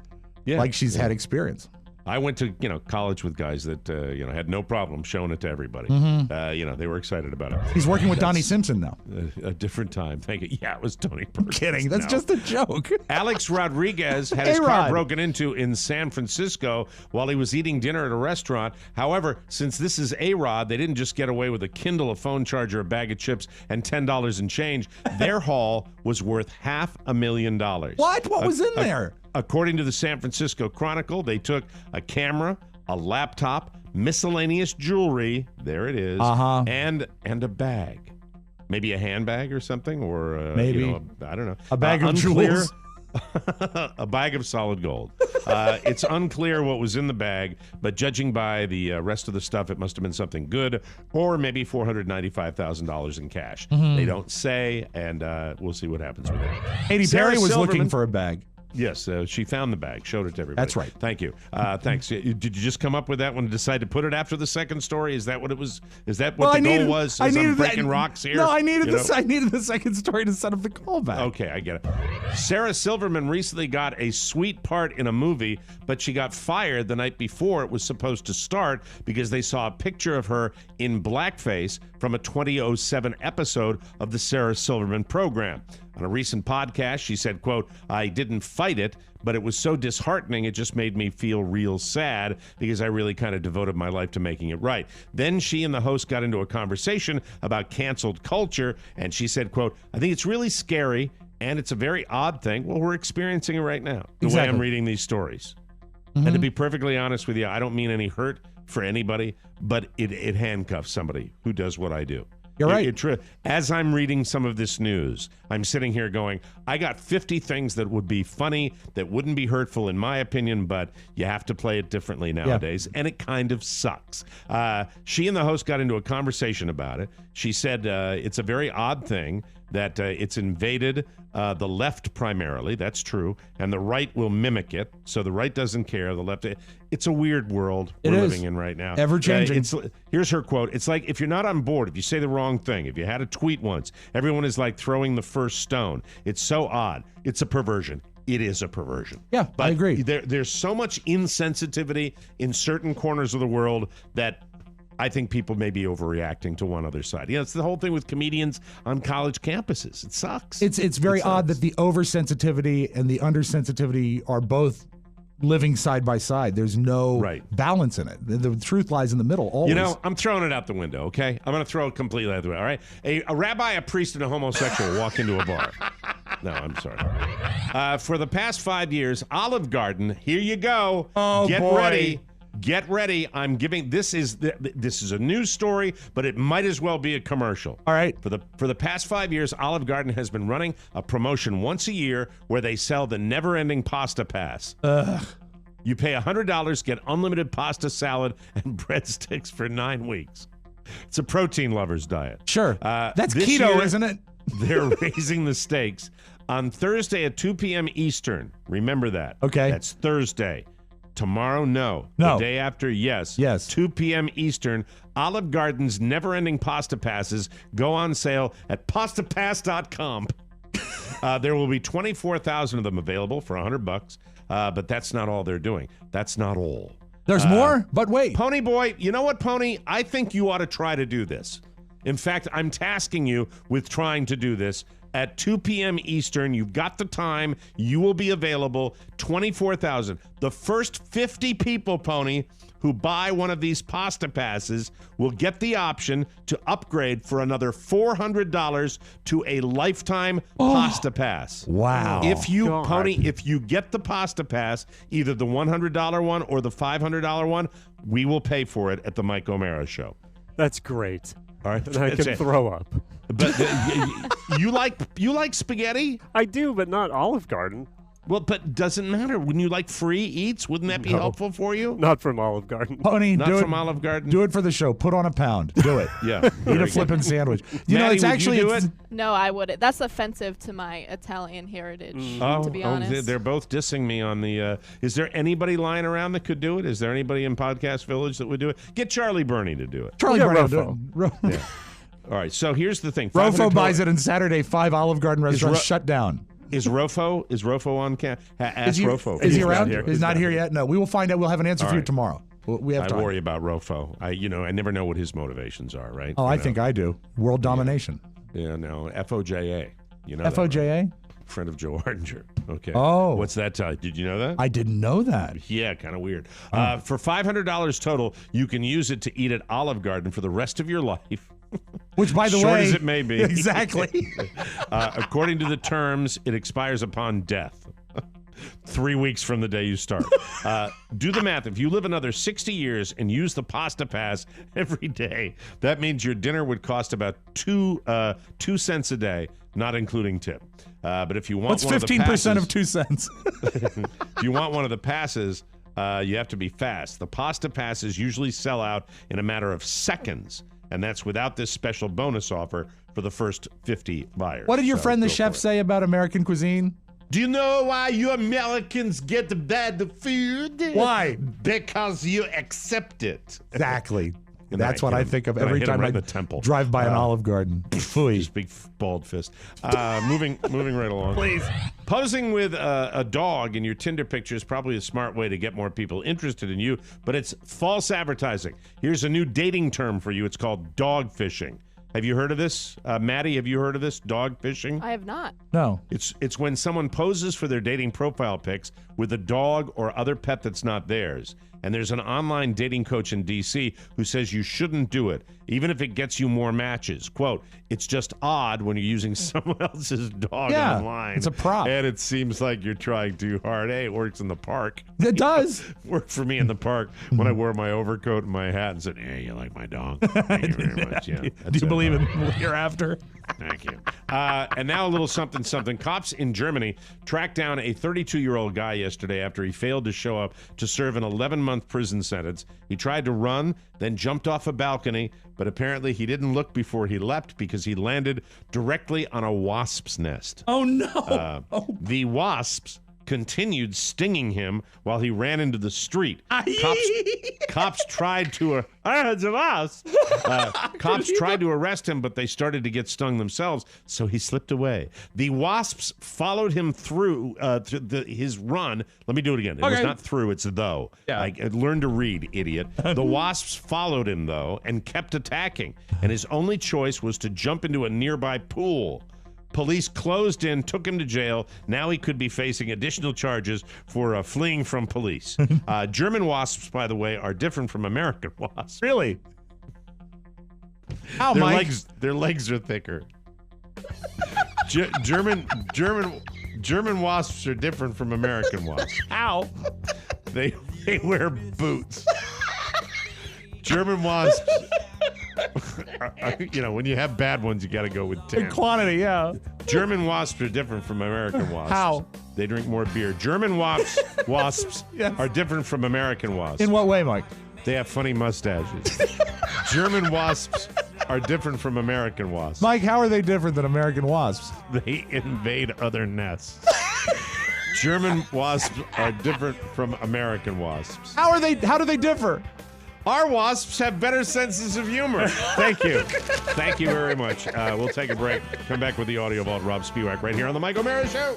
Yeah, like she's had experience. I went to college with guys that had no problem showing it to everybody. Mm-hmm. They were excited about it. He's working with Donnie Simpson now. A different time. Thank you. Yeah, it was Tony Perkins. Kidding. That's just a joke. Alex Rodriguez had his car broken into in San Francisco while he was eating dinner at a restaurant. However, since this is A-Rod, they didn't just get away with a Kindle, a phone charger, a bag of chips, and $10 in change. Their haul was worth $500,000. What? What was in there? According to the San Francisco Chronicle, they took a camera, a laptop, miscellaneous jewelry, there it is, and a bag. Maybe a handbag or something, or maybe I don't know. A bag of jewels. A bag of solid gold. It's unclear what was in the bag, but judging by the rest of the stuff, it must have been something good, or maybe $495,000 in cash. They don't say, and we'll see what happens with it. Katy Perry was looking for a bag. Yes, she found the bag, showed it to everybody. That's right. Thank you. Thanks. Did you just come up with that one and decide to put it after the second story? Is that what it was? Is that what the goal was? As I'm breaking rocks here? No, I needed the second story to set up the callback. Okay, I get it. Sarah Silverman recently got a sweet part in a movie, but she got fired the night before it was supposed to start because they saw a picture of her in blackface from a 2007 episode of the Sarah Silverman program. On a recent podcast, she said, quote, "I didn't fight it, but it was so disheartening, it just made me feel real sad because I really kind of devoted my life to making it right." Then she and the host got into a conversation about canceled culture, and she said, quote, "I think it's really scary, and it's a very odd thing." Well, we're experiencing it right now, the way I'm reading these stories. And to be perfectly honest with you, I don't mean any hurt for anybody, but it handcuffs somebody who does what I do. You're right. As I'm reading some of this news, I'm sitting here going, I got 50 things that would be funny, that wouldn't be hurtful in my opinion, but you have to play it differently nowadays, and it kind of sucks. She and the host got into a conversation about it. She said it's a very odd thing that it's invaded the left primarily. That's true. And the right will mimic it. So the right doesn't care. The left. It's a weird world we're living in right now. Ever changing. Here's her quote. It's like, if you're not on board, if you say the wrong thing, if you had a tweet once, everyone is like throwing the first stone. It's so odd. It's a perversion. It is a perversion. Yeah, but I agree. There's so much insensitivity in certain corners of the world that I think people may be overreacting to one other side. Yeah, it's the whole thing with comedians on college campuses. It sucks. It's very odd that the oversensitivity and the undersensitivity are both living side by side. There's no balance in it. The truth lies in the middle, always. You know, I'm throwing it out the window, okay? I'm going to throw it completely out the window, all right? A rabbi, a priest, and a homosexual walk into a bar. No, I'm sorry. For the past 5 years, Olive Garden, here you go. Oh, Get boy. ready. Get ready. I'm giving this is a news story, but it might as well be a commercial. All right. For the past 5 years, Olive Garden has been running a promotion once a year where they sell the never-ending pasta pass. You pay $100, get unlimited pasta, salad, and breadsticks for 9 weeks. It's a protein lover's diet. Sure. That's this keto, year, isn't it? They're raising the stakes. On Thursday at 2 p.m. Eastern, remember that. Okay. That's Thursday. Tomorrow, no. No. The day after, yes. Yes. 2 p.m. Eastern, Olive Garden's never-ending pasta passes go on sale at pastapass.com. There will be 24,000 of them available for $100, but that's not all they're doing. That's not all. There's more, but wait. Pony Boy, you know what, Pony? I think you ought to try to do this. In fact, I'm tasking you with trying to do this. At 2 p.m. Eastern, you've got the time. You will be available. 24,000. The first 50 people, Pony, who buy one of these pasta passes will get the option to upgrade for another $400 to a lifetime pasta pass. Wow. If you, Pony, if you get the pasta pass, either the $100 one or the $500 one, we will pay for it at the Mike O'Mara Show. That's great. All right. And I can throw up. But you like spaghetti? I do, but not Olive Garden. Well, but doesn't matter. Wouldn't you like free eats? Wouldn't that be helpful for you? Not from Olive Garden. Pony, Not from Olive Garden? Do it for the show. Put on a pound. Do it. Yeah. Eat a flippin' sandwich. You know, Maddie, it's actually... would you do it? No, I wouldn't. That's offensive to my Italian heritage, to be honest. They're both dissing me on the... is there anybody lying around that could do it? Is there anybody in Podcast Village that would do it? Get Charlie Burney to do it. Charlie Burney will do it. Yeah. All right, so here's the thing. Rofo buys it, and Saturday, 5 Olive Garden restaurants shut down. Is Rofo on camp? Ask Rofo. Is he around? He's not here yet? No, we will find out. We'll have an answer for you tomorrow. We have time. I worry about Rofo. I never know what his motivations are, right? Oh, I think I do. World domination. Yeah, no. FOJA. You know FOJA? That, right? Friend of Joe Ardinger. Okay. Oh. What's that tell you? Did you know that? I didn't know that. Yeah, kind of weird. For $500 total, you can use it to eat at Olive Garden for the rest of your life. Which, by the way... Short as it may be. Exactly. According to the terms, it expires upon death. 3 weeks from the day you start. Do the math. If you live another 60 years and use the pasta pass every day, that means your dinner would cost about 2 cents a day, not including tip. But if you want What's 15% of 2 cents? If you want one of the passes, you have to be fast. The pasta passes usually sell out in a matter of seconds, and that's without this special bonus offer for the first 50 buyers. What did your friend the chef say about American cuisine? Do you know why you Americans get the bad food? Why? Because you accept it. Exactly. That's what I think of every time I drive by an Olive Garden. Just big bald fist. Moving right along. Please. Posing with a dog in your Tinder picture is probably a smart way to get more people interested in you, but it's false advertising. Here's a new dating term for you. It's called dog fishing. Have you heard of this? Maddie, have you heard of this? Dog fishing? I have not. No. It's when someone poses for their dating profile pics with a dog or other pet that's not theirs. And there's an online dating coach in D.C. who says you shouldn't do it, even if it gets you more matches. Quote, it's just odd when you're using someone else's dog online. It's a prop. And it seems like you're trying too hard. Hey, it works in the park. It does. Worked for me in the park when I wore my overcoat and my hat and said, hey, you like my dog? Thank you very much. Yeah, do you believe in hereafter? Thank you. And now a little something. Cops in Germany tracked down a 32-year-old guy yesterday after he failed to show up to serve an 11-month prison sentence. He tried to run, then jumped off a balcony, but apparently he didn't look before he leapt because he landed directly on a wasp's nest. Oh, no. The wasps continued stinging him while he ran into the street. Cops tried to cops tried to arrest him, but they started to get stung themselves, so he slipped away. The wasps followed him through his run. Let me do it again. It was not through, it's though. Yeah. Learn to read, idiot. The wasps followed him, though, and kept attacking, and his only choice was to jump into a nearby pool. Police closed in, took him to jail. Now he could be facing additional charges for fleeing from police. German wasps, by the way, are different from American wasps. Really? How, their legs are thicker. German wasps are different from American wasps. How? They wear boots. German wasps. When you have bad ones, you got to go with 10. In quantity, yeah. German wasps are different from American wasps. How? They drink more beer. German wasps are different from American wasps. In what way, Mike? They have funny mustaches. German wasps are different from American wasps. Mike, how are they different than American wasps? They invade other nests. German wasps are different from American wasps. How do they differ? Our wasps have better senses of humor. Thank you. Thank you very much. We'll take a break. Come back with the audio vault, Rob Spiewak, right here on The Mike O'Mara Show.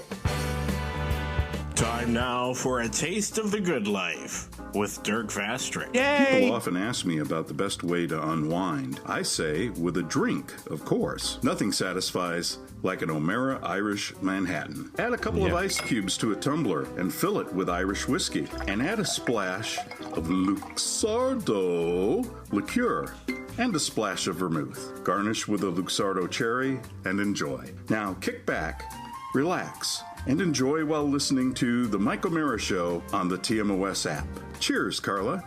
Time now for a taste of the good life with Dirk Vastrick. Yay! People often ask me about the best way to unwind. I say with a drink, of course. Nothing satisfies like an O'Mara Irish Manhattan. Add a couple of ice cubes to a tumbler and fill it with Irish whiskey. And add a splash of Luxardo liqueur and a splash of vermouth. Garnish with a Luxardo cherry and enjoy. Now kick back, relax, and enjoy while listening to The Mike O'Mara Show on the TMOS app. Cheers, Carla.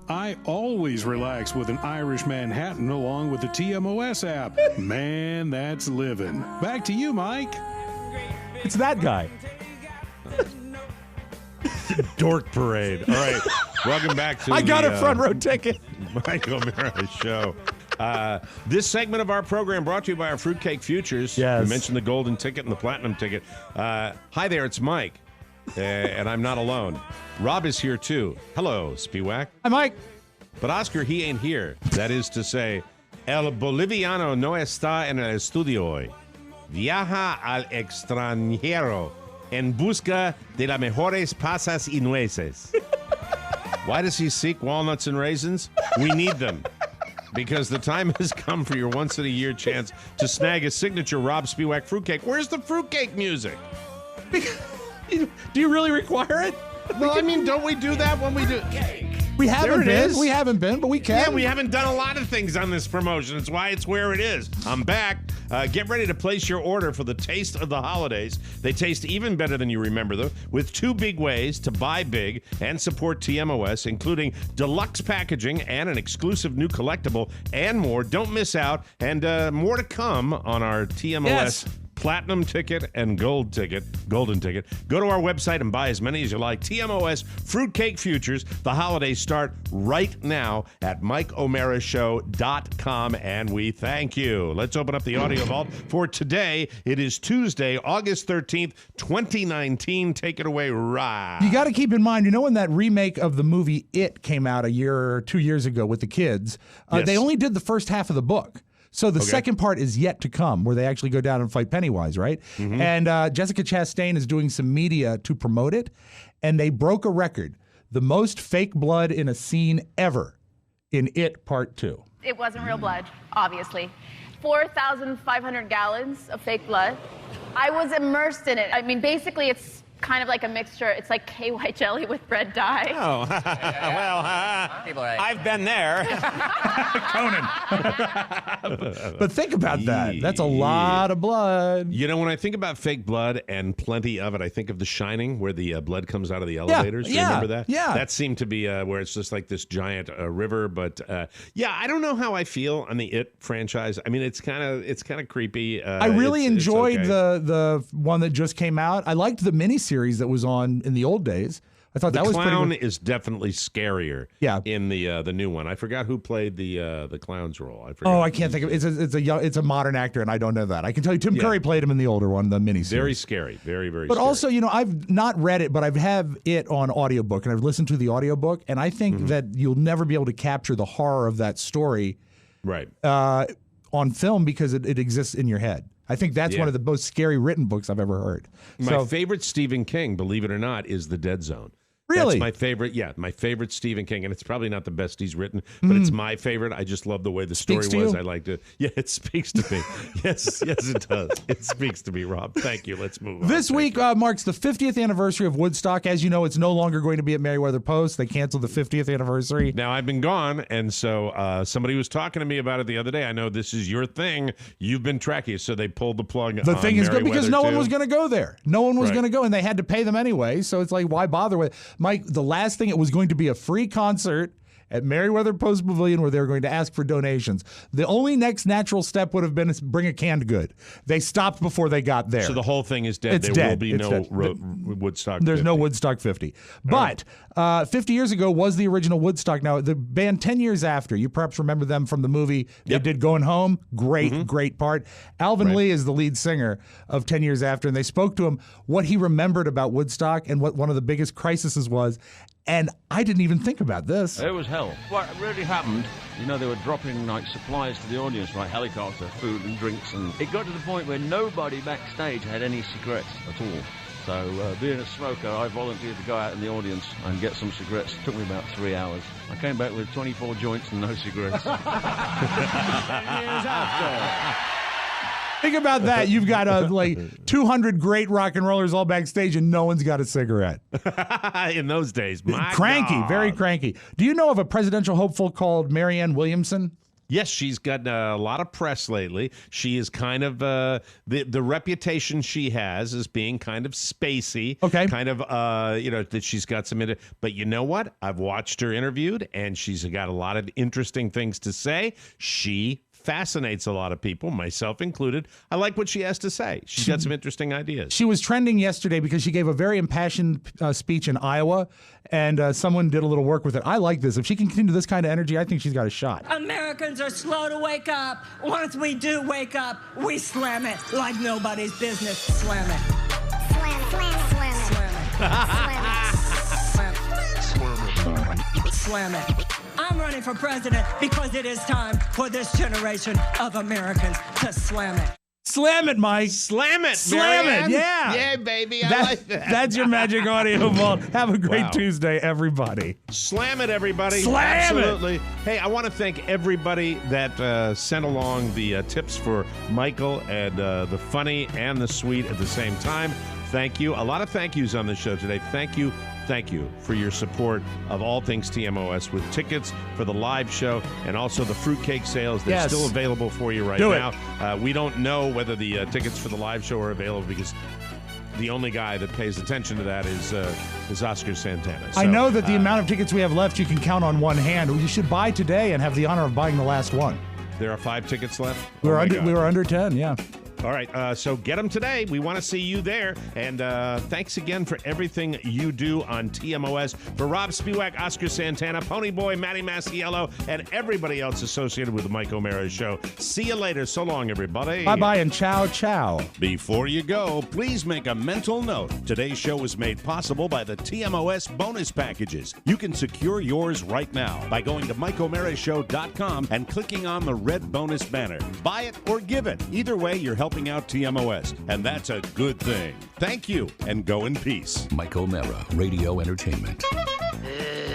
I always relax with an Irish Manhattan along with the TMOS app. Man, that's living. Back to you, Mike. It's that guy. Dork Parade. All right. Welcome back to I got a front row ticket. Mike O'Mara Show. This segment of our program brought to you by our Fruitcake Futures. Yes. We mentioned the golden ticket and the platinum ticket. Hi there, it's Mike. And I'm not alone. Rob is here too. Hello, Spiewak. Hi, Mike. But Oscar, he ain't here. That is to say, el boliviano no está en el estudio hoy. Viaja al extranjero en busca de las mejores pasas y nueces. Why does he seek walnuts and raisins? We need them. Because the time has come for your once-in-a-year chance to snag a signature Rob Spiewak fruitcake. Where's the fruitcake music? Do you really require it? Well, I mean, don't we do that when we do... We haven't There it been. is. We haven't been, but we can. Yeah, we haven't done a lot of things on this promotion. It's why it's where it is. I'm back. Get ready to place your order for the taste of the holidays. They taste even better than you remember them, with 2 big ways to buy big and support TMOS, including deluxe packaging and an exclusive new collectible and more. Don't miss out. And more to come on our TMOS Platinum ticket and golden ticket. Go to our website and buy as many as you like. TMOS Fruitcake Futures. The holidays start right now at MikeO'MaraShow.com, and we thank you. Let's open up the audio vault for today. It is Tuesday, August 13th, 2019. Take it away, Rye. You got to keep in mind, when that remake of the movie It came out a year or 2 years ago with the kids, they only did the first half of the book. So the second part is yet to come, where they actually go down and fight Pennywise, right? Mm-hmm. And Jessica Chastain is doing some media to promote it, and they broke a record. The most fake blood in a scene ever in It Part 2. It wasn't real blood, obviously. 4,500 gallons of fake blood. I was immersed in it. I mean, basically, it's kind of like a mixture. It's like KY jelly with red dye. Oh, well, I've been there. Conan. But think about that. That's a lot of blood. When I think about fake blood and plenty of it, I think of The Shining, where the blood comes out of the elevators. Yeah. Remember that? Yeah. That seemed to be where it's just like this giant river. But I don't know how I feel on the It franchise. I mean, it's kind of creepy. I really enjoyed okay. the one that just came out. I liked the miniseries that was on in the old days. I thought that was pretty good. The clown is definitely scarier. Yeah. In the new one, I forgot who played the clown's role. I forgot. Oh, I can't think of it. It's a modern actor, and I don't know that. I can tell you, Tim Curry played him in the older one, the miniseries. Very scary, very very. But scary. also, I've not read it, but I have it on audiobook, and I've listened to the audiobook, and I think that you'll never be able to capture the horror of that story, right, on film because it exists in your head. I think that's one of the most scary written books I've ever heard. My favorite Stephen King, believe it or not, is The Dead Zone. Really? That's my favorite. Yeah, my favorite Stephen King, and it's probably not the best he's written, but it's my favorite. I just love the way the story was. I liked it. Yeah, it speaks to me. yes, it does. It speaks to me, Rob. Thank you. Let's move on. This week marks the 50th anniversary of Woodstock. As you know, it's no longer going to be at Merriweather Post. They canceled the 50th anniversary. Now, I've been gone, and so somebody was talking to me about it the other day. I know this is your thing. You've been tracking, so they pulled the plug. The thing is good because no one was going to go there. No one was Right. going to go, and they had to pay them anyway. So it's like, why bother with it? Mike, the last thing, it was going to be a free concert at Merriweather Post Pavilion where they were going to ask for donations. The only next natural step would have been to bring a canned good. They stopped before they got there. So the whole thing is dead. It's there dead. will be It's no dead. Woodstock. There's 50. no Woodstock 50. But 50 years ago was the original Woodstock. Now, the band 10 years after, you perhaps remember them from the movie. They did Going Home. Great part. Alvin Lee is the lead singer of 10 years after, and they spoke to him what he remembered about Woodstock and what one of the biggest crises was. And I didn't even think about this. It was hell. What really happened, they were dropping supplies to the audience, helicopter, food and drinks, and it got to the point where nobody backstage had any cigarettes at all. So being a smoker, I volunteered to go out in the audience and get some cigarettes. It took me about 3 hours. I came back with 24 joints and no cigarettes. 10 years after. Think about that. You've got 200 great rock and rollers all backstage and no one's got a cigarette. In those days. My cranky, God. very cranky. Do you know of a presidential hopeful called Marianne Williamson? Yes, she's got a lot of press lately. She is kind of the reputation she has as being kind of spacey. Okay. Kind of that she's got some. But you know what? I've watched her interviewed, and she's got a lot of interesting things to say. She fascinates a lot of people, myself included. I like what she has to say. She's got some interesting ideas. She was trending yesterday because she gave a very impassioned speech in Iowa, and someone did a little work with it. I like this. If she can continue this kind of energy, I think she's got a shot. Americans are slow to wake up. Once we do wake up, we slam it like nobody's business. Slam it. Slam it. Slam it. Slam it. Slam it. Slam it. I'm running for president because it is time for this generation of Americans to slam it. Slam it, Mike. Slam it. Slam Marianne. it. Yeah. Yeah, baby. I like that. That's your magic audio vault. Have a great Tuesday, everybody. Slam it, everybody. Slam Absolutely. it. Hey, I want to thank everybody that sent along the tips for Michael and the funny and the sweet at the same time. Thank you. A lot of thank yous on the show today. Thank you thank you for your support of all things TMOS with tickets for the live show and also the Fruitcake sales. They're still available for you right now. We don't know whether the tickets for the live show are available because the only guy that pays attention to that is Oscar Santana. So, I know that the amount of tickets we have left you can count on one hand. You should buy today and have the honor of buying the last one. There are 5 tickets left? We were under 10, yeah. All right, so get them today. We want to see you there. And thanks again for everything you do on TMOS. For Rob Spiewak, Oscar Santana, Ponyboy, Matty Masiello, and everybody else associated with the Mike O'Mara Show. See you later. So long, everybody. Bye-bye and ciao, ciao. Before you go, please make a mental note. Today's show was made possible by the TMOS bonus packages. You can secure yours right now by going to MikeO'MaraShow.com and clicking on the red bonus banner. Buy it or give it. Either way, you're helping out TMOS, and that's a good thing. Thank you, and go in peace. Mike O'Mara, Radio Entertainment.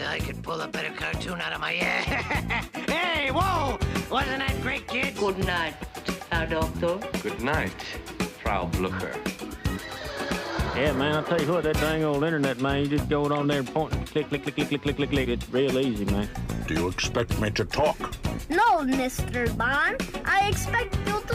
I could pull a better cartoon out of my ass. Hey, whoa! Wasn't that great, kid? Good night, Frau Doctor. Good night, Frau Blucher. Yeah, man, I'll tell you what, that dang old internet, man, you just go on there and point and click, click, click, click, click, click, click, click. It's real easy, man. Do you expect me to talk? No, Mr. Bond. I expect you to